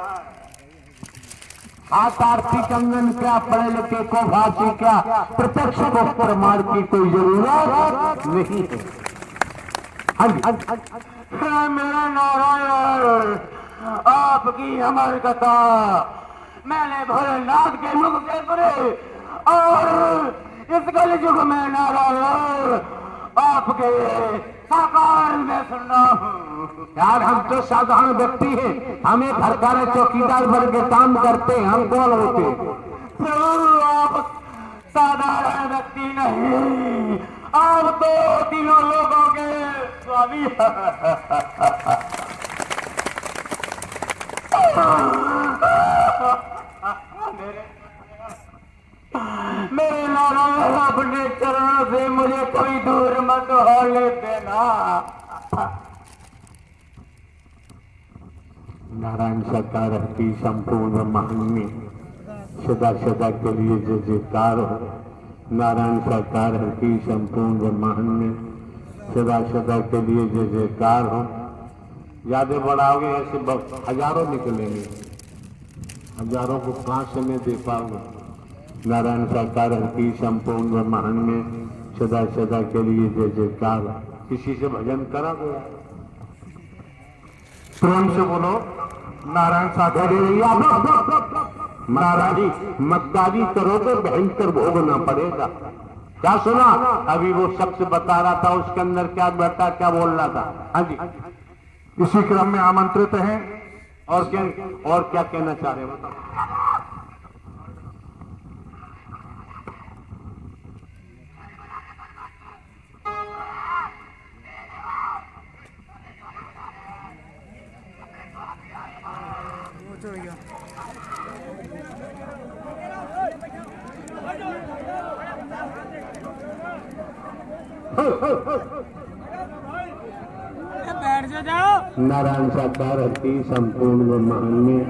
Speaker 2: हाथ आरती कंगन क्या, पढ़े लिखे को भाषी क्या, प्रत्यक्ष को प्रमाण की कोई जरूरत नहीं है।
Speaker 3: मेरा नारायण, आपकी अमर कथा मैंने भोलेनाथ के मुख से सुने और इस कलयुग में नारायण आपके साकार में सुनना हूँ।
Speaker 2: यार हम तो साधारण व्यक्ति हैं, हमें सरकार चौकीदार बन के काम करते हैं, हम कौन होते हैं?
Speaker 3: प्रभु आप साधारण व्यक्ति नहीं, आप तो तीनों लोगों के स्वामी मेरे नारायण अपने चरणों से मुझे कोई दूर मत होने देना।
Speaker 2: नारायण सरकार की संपूर्ण ब्रह्मांड में सदा सदा के लिए जय जयकार हो। नारायण सरकार की संपूर्ण ब्रह्मांड में सदा सदा के लिए जय जयकार हो। ज्यादा बढ़ाओगे ऐसे हजारों निकलेंगे, हजारों को कहां से मैं दे पाऊंगा। नारायण सरकार की संपूर्ण ब्रह्मांड में सदा सदा के लिए जय जयकार। किसी से भजन करा गया,
Speaker 3: प्रेम से बोलो नारायण सागर।
Speaker 2: मक्कारी करो तो भयंकर भोगना पड़ेगा। क्या सुना? अभी वो शख्स बता रहा था, उसके अंदर क्या बैठा, क्या बोल रहा था? हाँ जी,
Speaker 3: इसी क्रम में आमंत्रित हैं।
Speaker 2: और क्या कहना चाह रहे हो? नारायण सरकार की संपूर्ण ब्रह्मांड में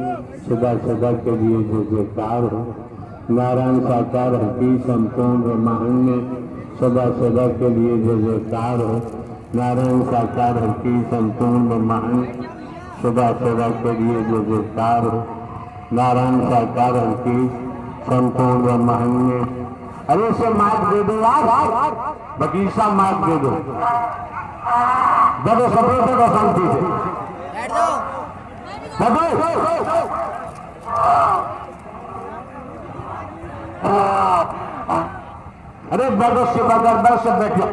Speaker 2: सदा सदा के लिए जय जयकार हो। नारायण सरकार की संपूर्ण ब्रह्मांड में सदा सदा के लिए जय जयकार हो। नारायण सरकार की संपूर्ण ब्रह्मांड सदा सदा के लिए जय जयकार हो। नारायण सरकार की संपूर्ण ब्रह्मांड में। अरे से मार्ग दे दो यार, बगीचा मार्ग दे दो, बड़े सफेद का शांति से अरे बड़ो से बगैर बस से बैठो।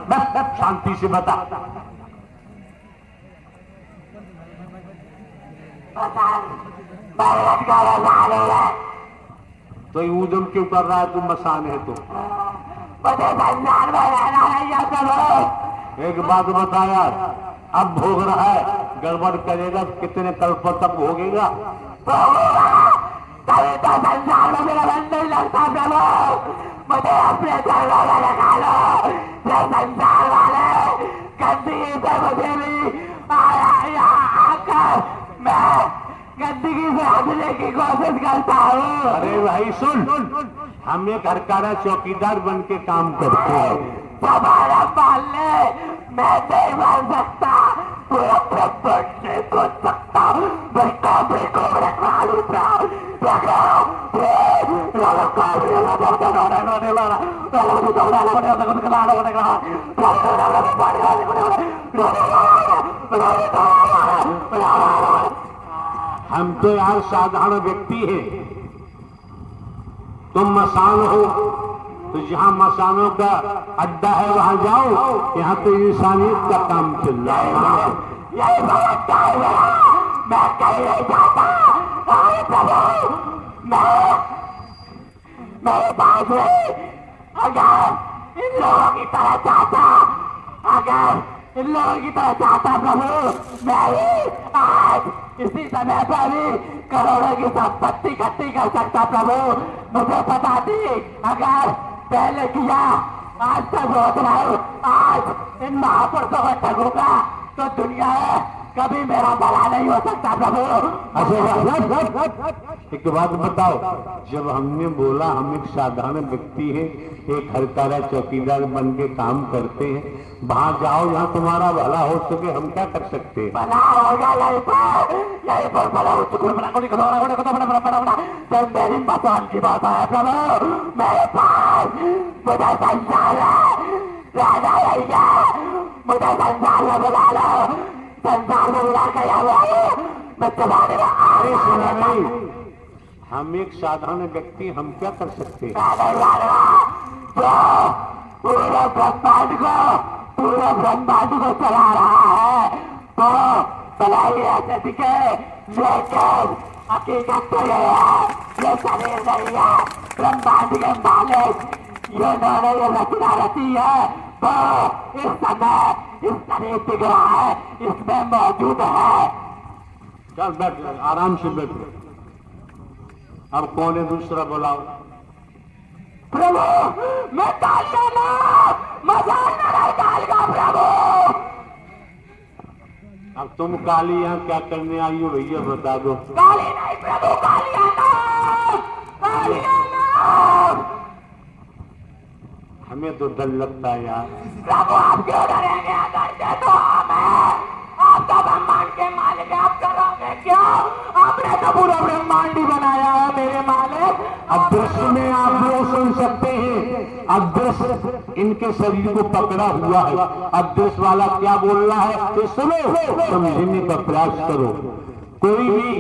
Speaker 2: बस शांति से बता। तो ऊधम क्यों कर रहा है? तुम मसान है तो एक बात बताया, अब भोग रहा है, गड़बड़ करेगा कितने कल्प तक भोगेगा?
Speaker 3: कभी तो संसार में मेरा मन नहीं लगता प्रभु, मुझे अपने चरणों में लगा लो। ये संसार वाले गंदगी से मुझे भी आकर मैं गंदगी से हटने की कोशिश करता हूँ।
Speaker 2: अरे भाई सुन, हम एक हरकारा चौकीदार बन के काम करते हैं।
Speaker 3: तुम्हारा पालने मैं नहीं मान सकता, पूरा प्रपंच नहीं सोच सकता। मैं काबरे को रखवा लूंगा,
Speaker 2: हम तो यार साधारण व्यक्ति हैं, तुम मसान हो तो जहां मसानों का अड्डा है वहां जाओ। यहाँ तो इंसानियत का काम चल रहा है।
Speaker 3: यही समझता है मैं कहीं नहीं जाता। प्रभु मेरे पास अगर इन लोगों की तरह चाहता, अगर इन लोगों की तरह चाहता प्रभु, मैं ही आज इसी समय पर भी करोड़ों की संपत्ति इकट्ठी कर सकता। प्रभु मुझे पता थी, अगर पहले किया आज तक सोच रहा हूँ, आज इन महापुरुषों को ठगूंगा, तो दुनिया है कभी मेरा भला नहीं हो सकता प्रभु।
Speaker 2: एक बात बताओ, जब हमने बोला हम एक साधारण व्यक्ति हैं, एक हरकारा चौकीदार बन के काम करते हैं, वहां जाओ जहाँ तुम्हारा भला हो सके, हम क्या कर सकते हैं?
Speaker 3: भला होगा यही पर भला हो चुका बड़ा जब मेरी पसंद की बात है प्रभु, मेरे पास मुझे संसार राजा भैया, मुझे संसार में बुला लो, संसार में बुला कर मैं तुम्हारे
Speaker 2: अरे सुना नहीं, हम एक साधारण व्यक्ति, हम क्या कर सकते हैं?
Speaker 3: पूरे ब्रह्मांड को चला रहा है तो भलाई ऐसे दिखे, लेकिन हकीकत तो ये है, ये शरीर नहीं है, ब्रह्मांड के मालिक ये दोनों ये रचना रची है, तो इस समय इस शरीर दिख रहा है, इसमें मौजूद है।
Speaker 2: चल बैठ, आराम से बैठ। अब कौन है दूसरा बुलाओ?
Speaker 3: प्रभु मैं तालियां ना मजाक न डालगा प्रभु।
Speaker 2: अब तुम काली यहाँ क्या करने आई हो भैया बता दो।
Speaker 3: काली नहीं प्रभु, कालियां ना, कालियां ना।
Speaker 2: हमें तो डर लगता है यार।
Speaker 3: प्रभु आप क्यों डरेंगे, अगर से तो हमें आपका ब्रह्मांड के मालिक, आप करोगे क्या? आपने तो पूरा ब्रह्मांड ही बनाया है मेरे मालिक।
Speaker 2: अदृश्य में आप लोग सुन सकते हैं, अदृश्य इनके शरीर को पकड़ा हुआ है, अदृश्य वाला क्या बोल रहा है तो सुनो, समझने का प्रयास करो। कोई भी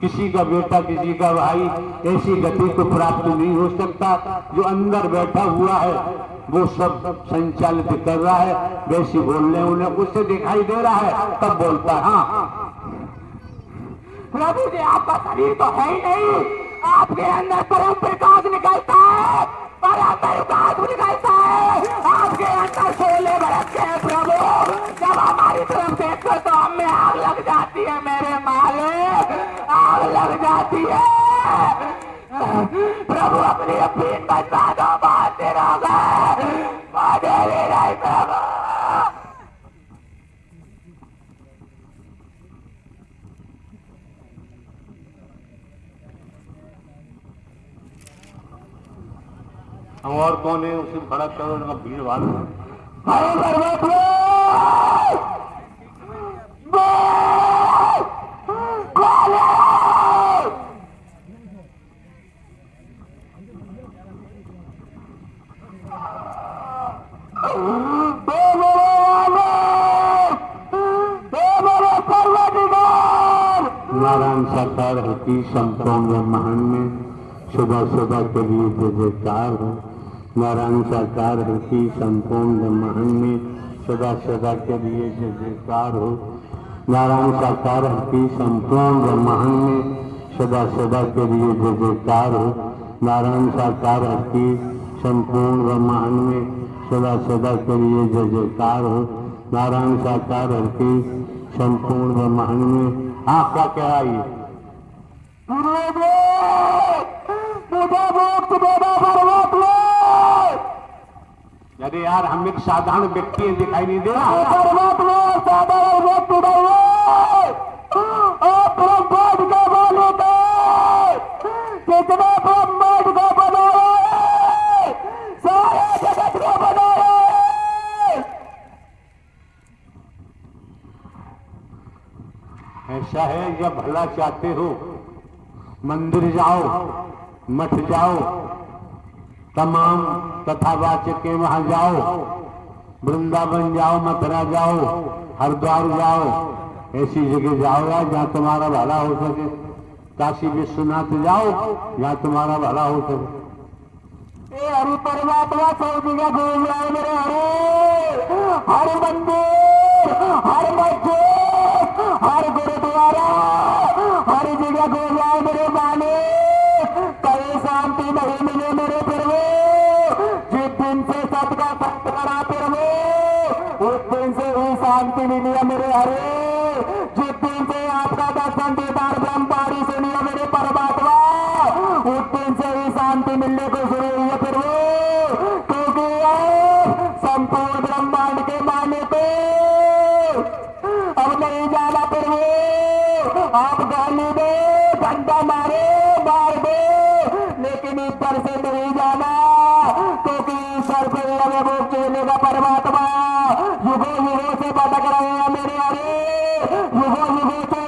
Speaker 2: किसी का बेटा, किसी का भाई ऐसी गति को प्राप्त नहीं हो सकता, जो अंदर बैठा हुआ है वो सब संचालित कर रहा है, वैसे बोलने उन्हें उससे दिखाई दे रहा है तब बोलता है। हाँ
Speaker 3: प्रभु जी आपका शरीर तो है ही नहीं, आपके अंदर परम प्रकाश निकलता है, परम प्रकाश निकलता है, आपके अंदर शोले बरसते हैं प्रभु। जब हमारी तरफ देखते तो हमें आग लग जाती है मेरे मालिक, आग लग जाती है। प्रभु अपनी अपील बचा दो, बातें रहोगे नहीं प्रभु।
Speaker 2: और कौन है उसे खड़ा करो, उनका भीड़ भाड़ नारायण साकार है कि संपूर्ण ब्रह्मांड में सुबह सुबह के लिए जय जयकार हो। नारायण साकार है कि संपूर्ण ब्रह्मांड में सदा सदा के लिए जय जयकार हो। नारायण साकार है कि संपूर्ण ब्रह्मांड में सदा सदा के लिए जय जयकार हो। नारायण साकार है कि संपूर्ण ब्रह्मांड में सदा सदा के लिए जय जयकार हो। नारायण साकार है कि संपूर्ण ब्रह्मांड में क्या कह रही है? अरे यार हम एक साधारण व्यक्ति दिखाई नहीं दे रहा।
Speaker 3: साधारण व्यक्ति ब्रह्मांड का मालिक है, कितने ब्रह्मांड को बनाए, सारे जगत को बनाए।
Speaker 2: ऐसा है, जब भला चाहते हो मंदिर जाओ, मठ जाओ, तमाम कथावाचक के वहां जाओ, वृंदावन जाओ, मथुरा जाओ, हरिद्वार जाओ, ऐसी जगह जाओ यार जहाँ तुम्हारा भला हो सके। काशी विश्वनाथ जाओ जहाँ तुम्हारा भला हो सके।
Speaker 3: हरि परमात्मा सब जगह घूम रहा है मेरे हरे, हर मंदिर, हर मस्जिद, हर गुरुद्वारा, हर जगह घूम रहा है मेरे मालिक। कहीं शांति नहीं मिले मेरे प्रभु। जिस दिन से सबका सत्य करा प्रभु, उस दिन से ही शांति मिली है मेरे हरे। जिस दिन से आपका दर्शन दीदार ब्रह्मवाणी सुनी है मेरे परमात्मा, उस दिन से ही शांति मिलने को शुरू हुई है प्रभु। क्योंकि संपूर्ण ब्रह्मांड के मालिक नहीं जाना प्रभु, आप गाली दो, डंडा मारे, मार दो, लेकिन ईश्वर से नहीं जाना, क्योंकि ईश्वर को लगे वो चेले का परमात्मा युगों युगों से भटक रहे हैं मेरे अरे, युगों युगों से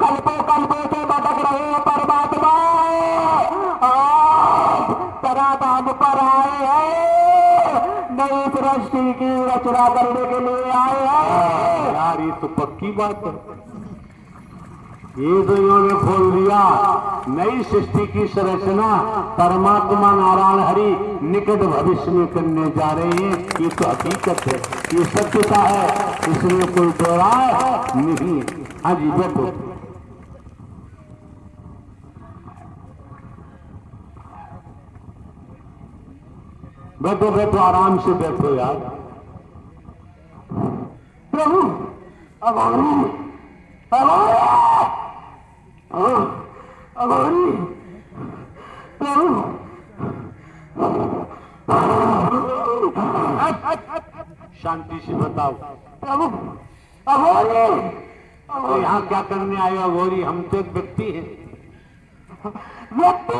Speaker 3: कल्पों कल्पों से भटक रहे हैं परमात्मा। आज तरह धाम पर आए हैं, नई सृष्टि की रचना करने के लिए आए हैं।
Speaker 2: यार ये तो पक्की बात है, ये तो इन्होंने खोल दिया। नई सृष्टि की संरचना परमात्मा नारायण हरि निकट भविष्य में करने जा रहे हैं। ये तो हकीकत है, ये सत्यता है, इसमें कोई दोहराए नहीं है। हाँ जी बैठो। बैठो बैठो, आराम से बैठो यार।
Speaker 3: प्रभु अघोरी अघोरी अघोरी प्रभु
Speaker 2: शांति से बताओ
Speaker 3: प्रभु अघोरी
Speaker 2: तो यहाँ क्या करने आए हो गौरी? हम तो एक व्यक्ति हैं।
Speaker 3: व्यक्ति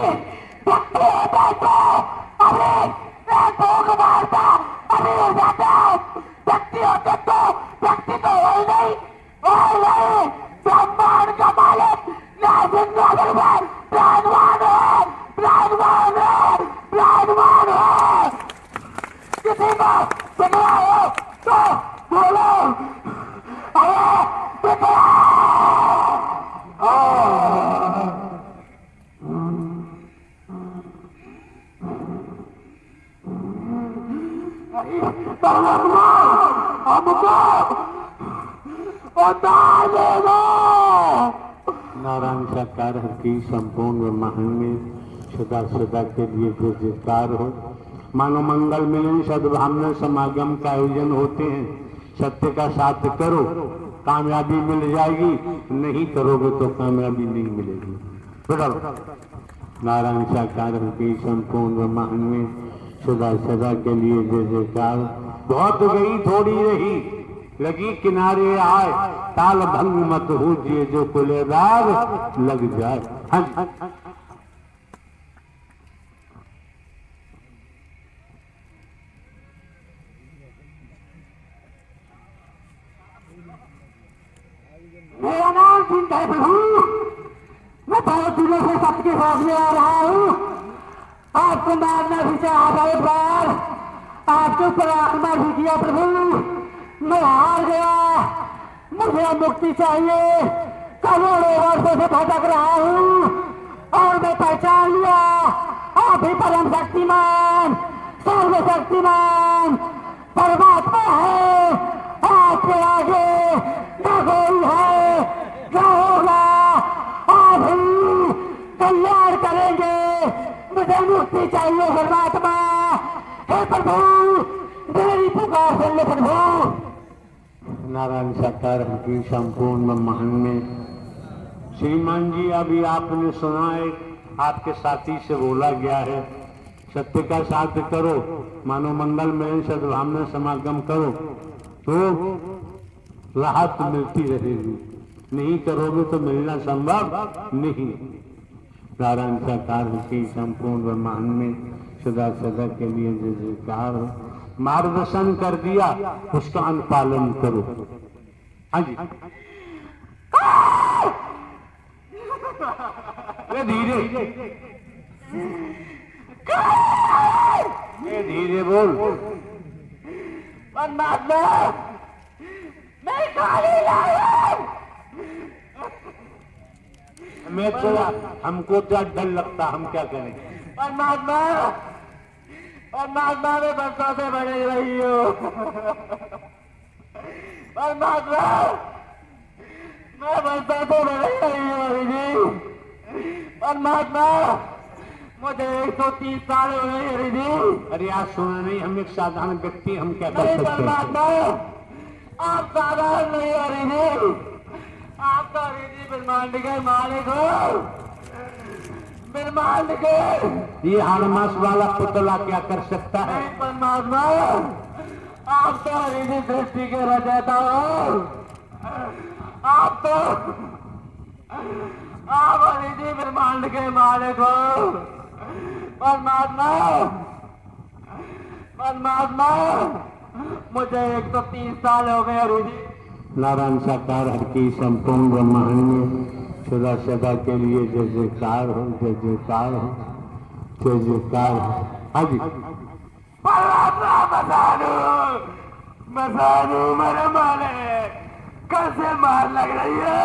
Speaker 3: व्यक्ति होता तो अरे भोग मारता अभी हो जाता, व्यक्ति होते तो व्यक्ति तो हो ही नहीं, ब्रह्मांड का मालिक नागुन प्राणवान है, प्राणवान है, प्राणवान है। किसी को सुनना हो तो बोलो, अरे पितरा परमात्मा हमको उतार दे दो।
Speaker 2: नारायण साकार की संपूर्ण ब्रह्मांड में सदा सदा के लिए जयकार हो। मानो मंगल मिलन सद्भावना समागम का आयोजन होते हैं। सत्य का साथ करो, कामयाबी मिल जाएगी, नहीं करोगे तो कामयाबी नहीं मिलेगी। नारायण साकार की संपूर्ण ब्रह्मांड में सदा सदा के लिए जय जयकार। बहुत गई थोड़ी रही, लगी किनारे आए, ताल भंग मत होजिए, जो कुलेदार लग जाए। हाँ
Speaker 3: मेरा नाम चिंता है प्रभु, मैं बहुत दिनों से सबके साथ में आ रहा हूँ। आपको मारना भी चाहा था एक बार, आपके ऊपर आक्रमण भी किया प्रभु, मैं हार गया, मुझे मुक्ति चाहिए। करोड़ों वर्षों से भटक रहा हूँ और मैं पहचान लिया, आप ही परम शक्तिमान सर्वशक्तिमान परमात्मा है। आपके आगे न कोई है, क्या होगा, आप ही कल्याण करेंगे। मुझे मुक्ति चाहिए परमात्मा, हे प्रभु मेरी पुकार सुन ले प्रभु।
Speaker 2: नारायण साकार की संपूर्ण ब्रह्मांड में श्रीमान जी अभी आपने सुना है, आपके साथी से बोला गया है, सत्य का साथ करो, मानो मंगल में सद्भावना समागम करो तो राहत मिलती रहेगी, नहीं करोगे तो मिलना संभव नहीं। नारायण साकार की संपूर्ण ब्रह्मांड में सदा सदा के लिए जय जयकार। मार्गदर्शन कर दिया, उसका अनुपालन करो। हाँ जी धीरे धीरे बोल।
Speaker 3: परमात्मा मैं खाली लाया,
Speaker 2: मैं तो हमको तो डर लगता, हम क्या करें।
Speaker 3: परमात्मा परमात्मा में बरसों से बड़े रही हो, परमात्मा मैं बरसों से बड़े रही हूँ हरि जी। परमात्मा मुझे 130 साल हो गए हरि जी।
Speaker 2: अरे आज सुना नहीं, हम एक साधारण व्यक्ति, हम क्या कर
Speaker 3: नहीं
Speaker 2: सकते हैं।
Speaker 3: परमात्मा आप साधारण नहीं हरि जी, आप तो हरि जी ब्रह्मांड के मालिक हो, ब्रह्मांड के।
Speaker 2: ये हारमास वाला पुतला क्या कर सकता है।
Speaker 3: नहीं परमात्मा आप तो हरि जी सृष्टि के रचयिता हो, आप तो आप हरि जी ब्रह्मांड के मालिक हो। परमात्मा परमात्मा मुझे 130 साल हो गए हरि जी।
Speaker 2: नारायण साकार हर की संपूर्ण ब्रह्मांड में सदा सदा के लिए जय जयकार हो, जय जयकार हो, जय जयकार हो। हाँ जी।
Speaker 3: परमात्मा मसानू मेरे मालिक कैसे मार लग रही है,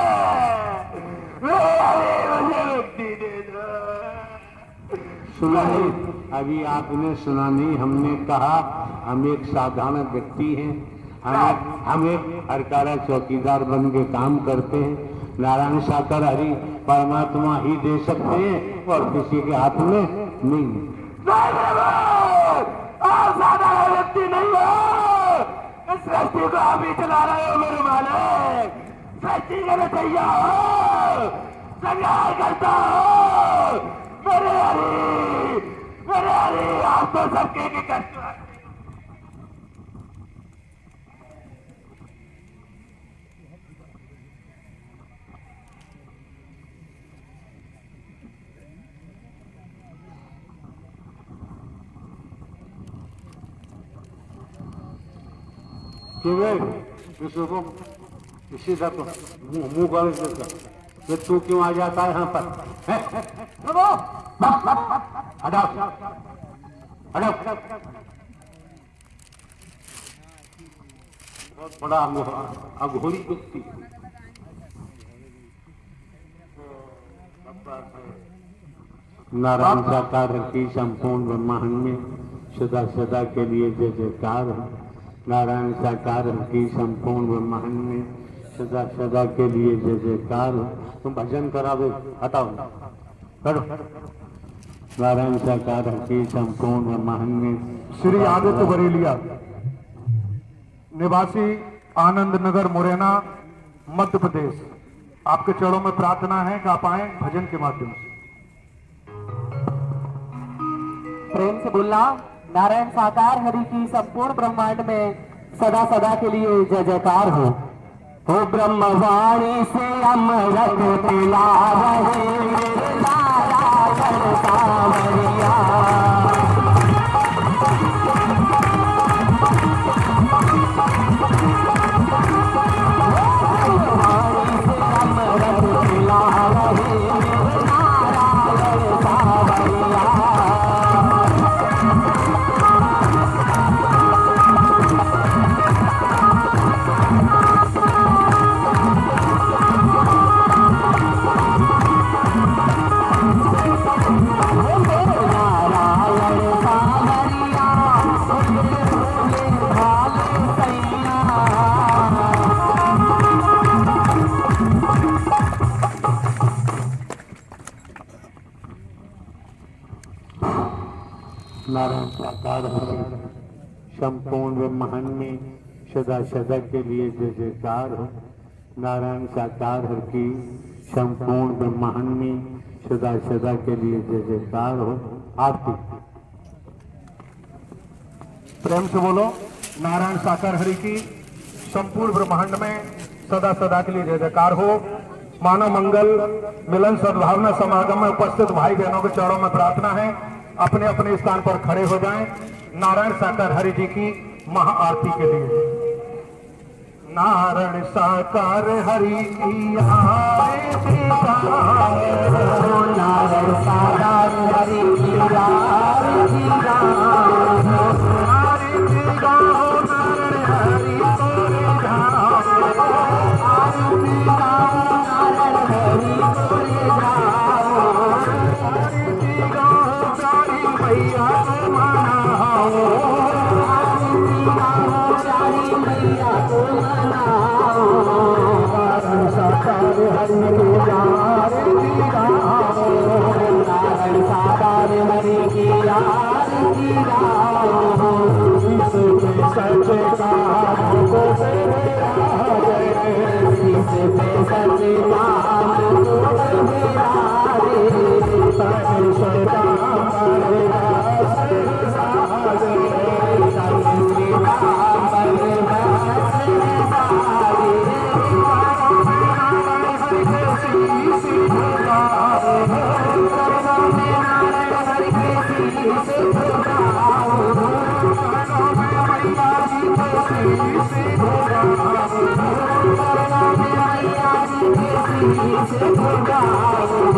Speaker 3: मुझे मुक्ति दे दो।
Speaker 2: सुना नहीं, अभी आपने सुना नहीं, हमने कहा हम एक साधारण व्यक्ति हैं, हम एक हरकारा चौकीदार बन के काम करते हैं। नारायण साकार हरि परमात्मा ही दे सकते हैं और किसी के हाथ में नहीं।
Speaker 3: आप साधारण व्यक्ति नहीं हो, इस सृष्टि को आप ही चला रहे हो मेरे मालिक। सृष्टि के रचैया हो, संहार करता हो मेरे हरि, आप तो सबके के कष्ट
Speaker 2: सीधा तो मुंह कर देता, तू क्यों आ जाता है यहाँ पर? हटाओ हटाओ। बहुत बड़ा अघोरी व्यक्ति। नारायण साकार की संपूर्ण ब्रह्मांड में सदा सदा के लिए जय जयकार हो। नारायण साकार की संपूर्ण ब्रह्मांड में सदा सदा के लिए जय जयकार हो। तुम भजन करावे, हटाओ करो। नारायण साकार की संपूर्ण ब्रह्मांड में
Speaker 4: श्री आदित्य बरेलिया निवासी आनंद नगर मुरैना मध्य प्रदेश, आपके चरणों में प्रार्थना है कि आप आए भजन के माध्यम से।
Speaker 3: प्रेम से बोलना। नारायण साकार हरि की संपूर्ण ब्रह्मांड में सदा सदा के लिए जय जयकार हो। ब्रह्मवाणी से अमृत पिला रहे नारायण सावरिया। ब्रह्मवाणी से अमृत पिला रहे नारायण सावरिया।
Speaker 2: नारायण साकार संपूर्ण ब्रह्मांड में सदा सदा के लिए जय जयकार हो। नारायण साकार की संपूर्ण ब्रह्मांड में सदा सदा के लिए जय जयकार हो। आरती
Speaker 4: प्रेम से बोलो। नारायण साकार हरि की संपूर्ण ब्रह्मांड में सदा सदा के लिए जय जयकार हो। मानव मंगल मिलन सद्भावना समागम में उपस्थित भाई बहनों के चरणों में प्रार्थना है, अपने अपने स्थान पर खड़े हो जाएं नारायण साकार हरि जी की महाआरती के लिए। नारायण साकार हरि की आरती गाओ,
Speaker 3: नारायण साकार हरि की आरती गाओ,
Speaker 4: आरती गाओ नारायण हरि तोरे गाओ,
Speaker 3: आरती गाओ नारायण हरि तोरे गाओ,
Speaker 4: आरती गाओ प्यारी मैया को मनाओ,
Speaker 3: आरती गाओ प्यारी मैया को मनाओ।
Speaker 4: नारायण साकार हरि की आरती गाओ,
Speaker 3: नारायण साकार हरि की आरती गाओ,
Speaker 4: सच्चे काम को
Speaker 3: सच्चे नाम को बिराजे,
Speaker 4: श्री राम
Speaker 3: श्री राम से बुलाओ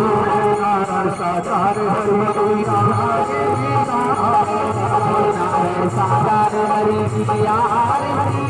Speaker 4: नारायण साकार हरि
Speaker 3: नारायण साकार हरि की यार हरि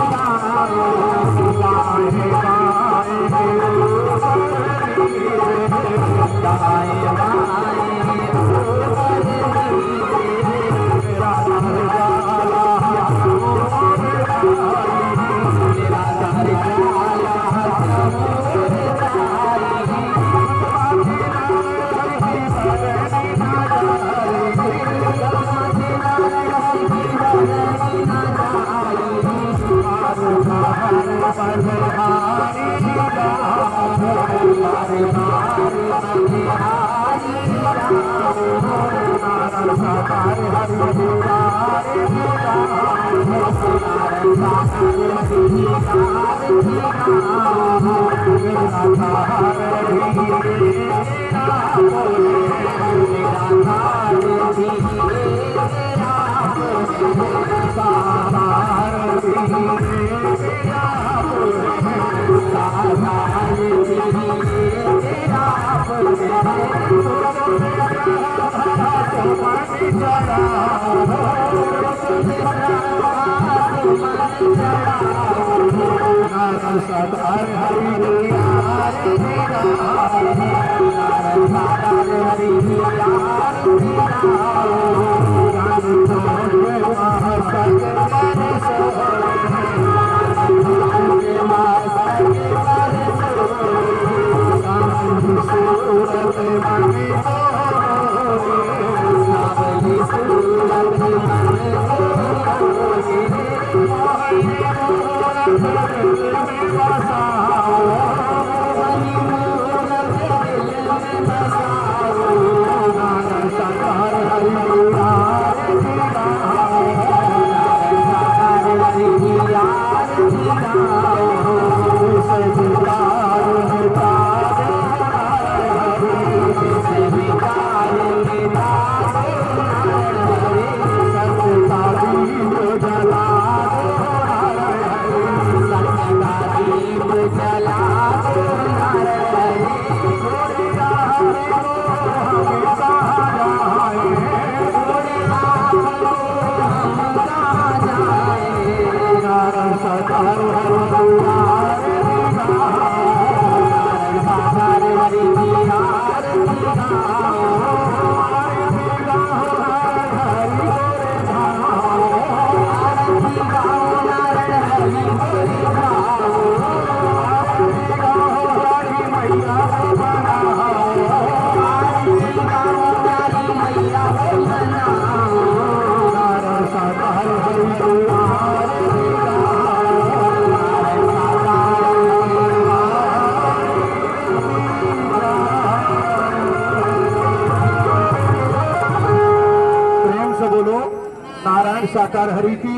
Speaker 4: नारायण साकार हरि की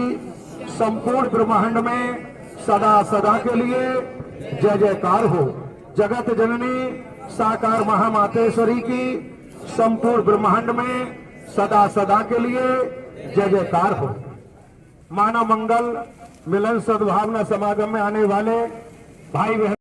Speaker 4: संपूर्ण ब्रह्मांड में सदा सदा के लिए जय जयकार हो। जगत जननी साकार महामातेश्वरी की संपूर्ण ब्रह्मांड में सदा सदा के लिए जय जयकार हो। मानव मंगल मिलन सद्भावना समागम में आने वाले भाई बहन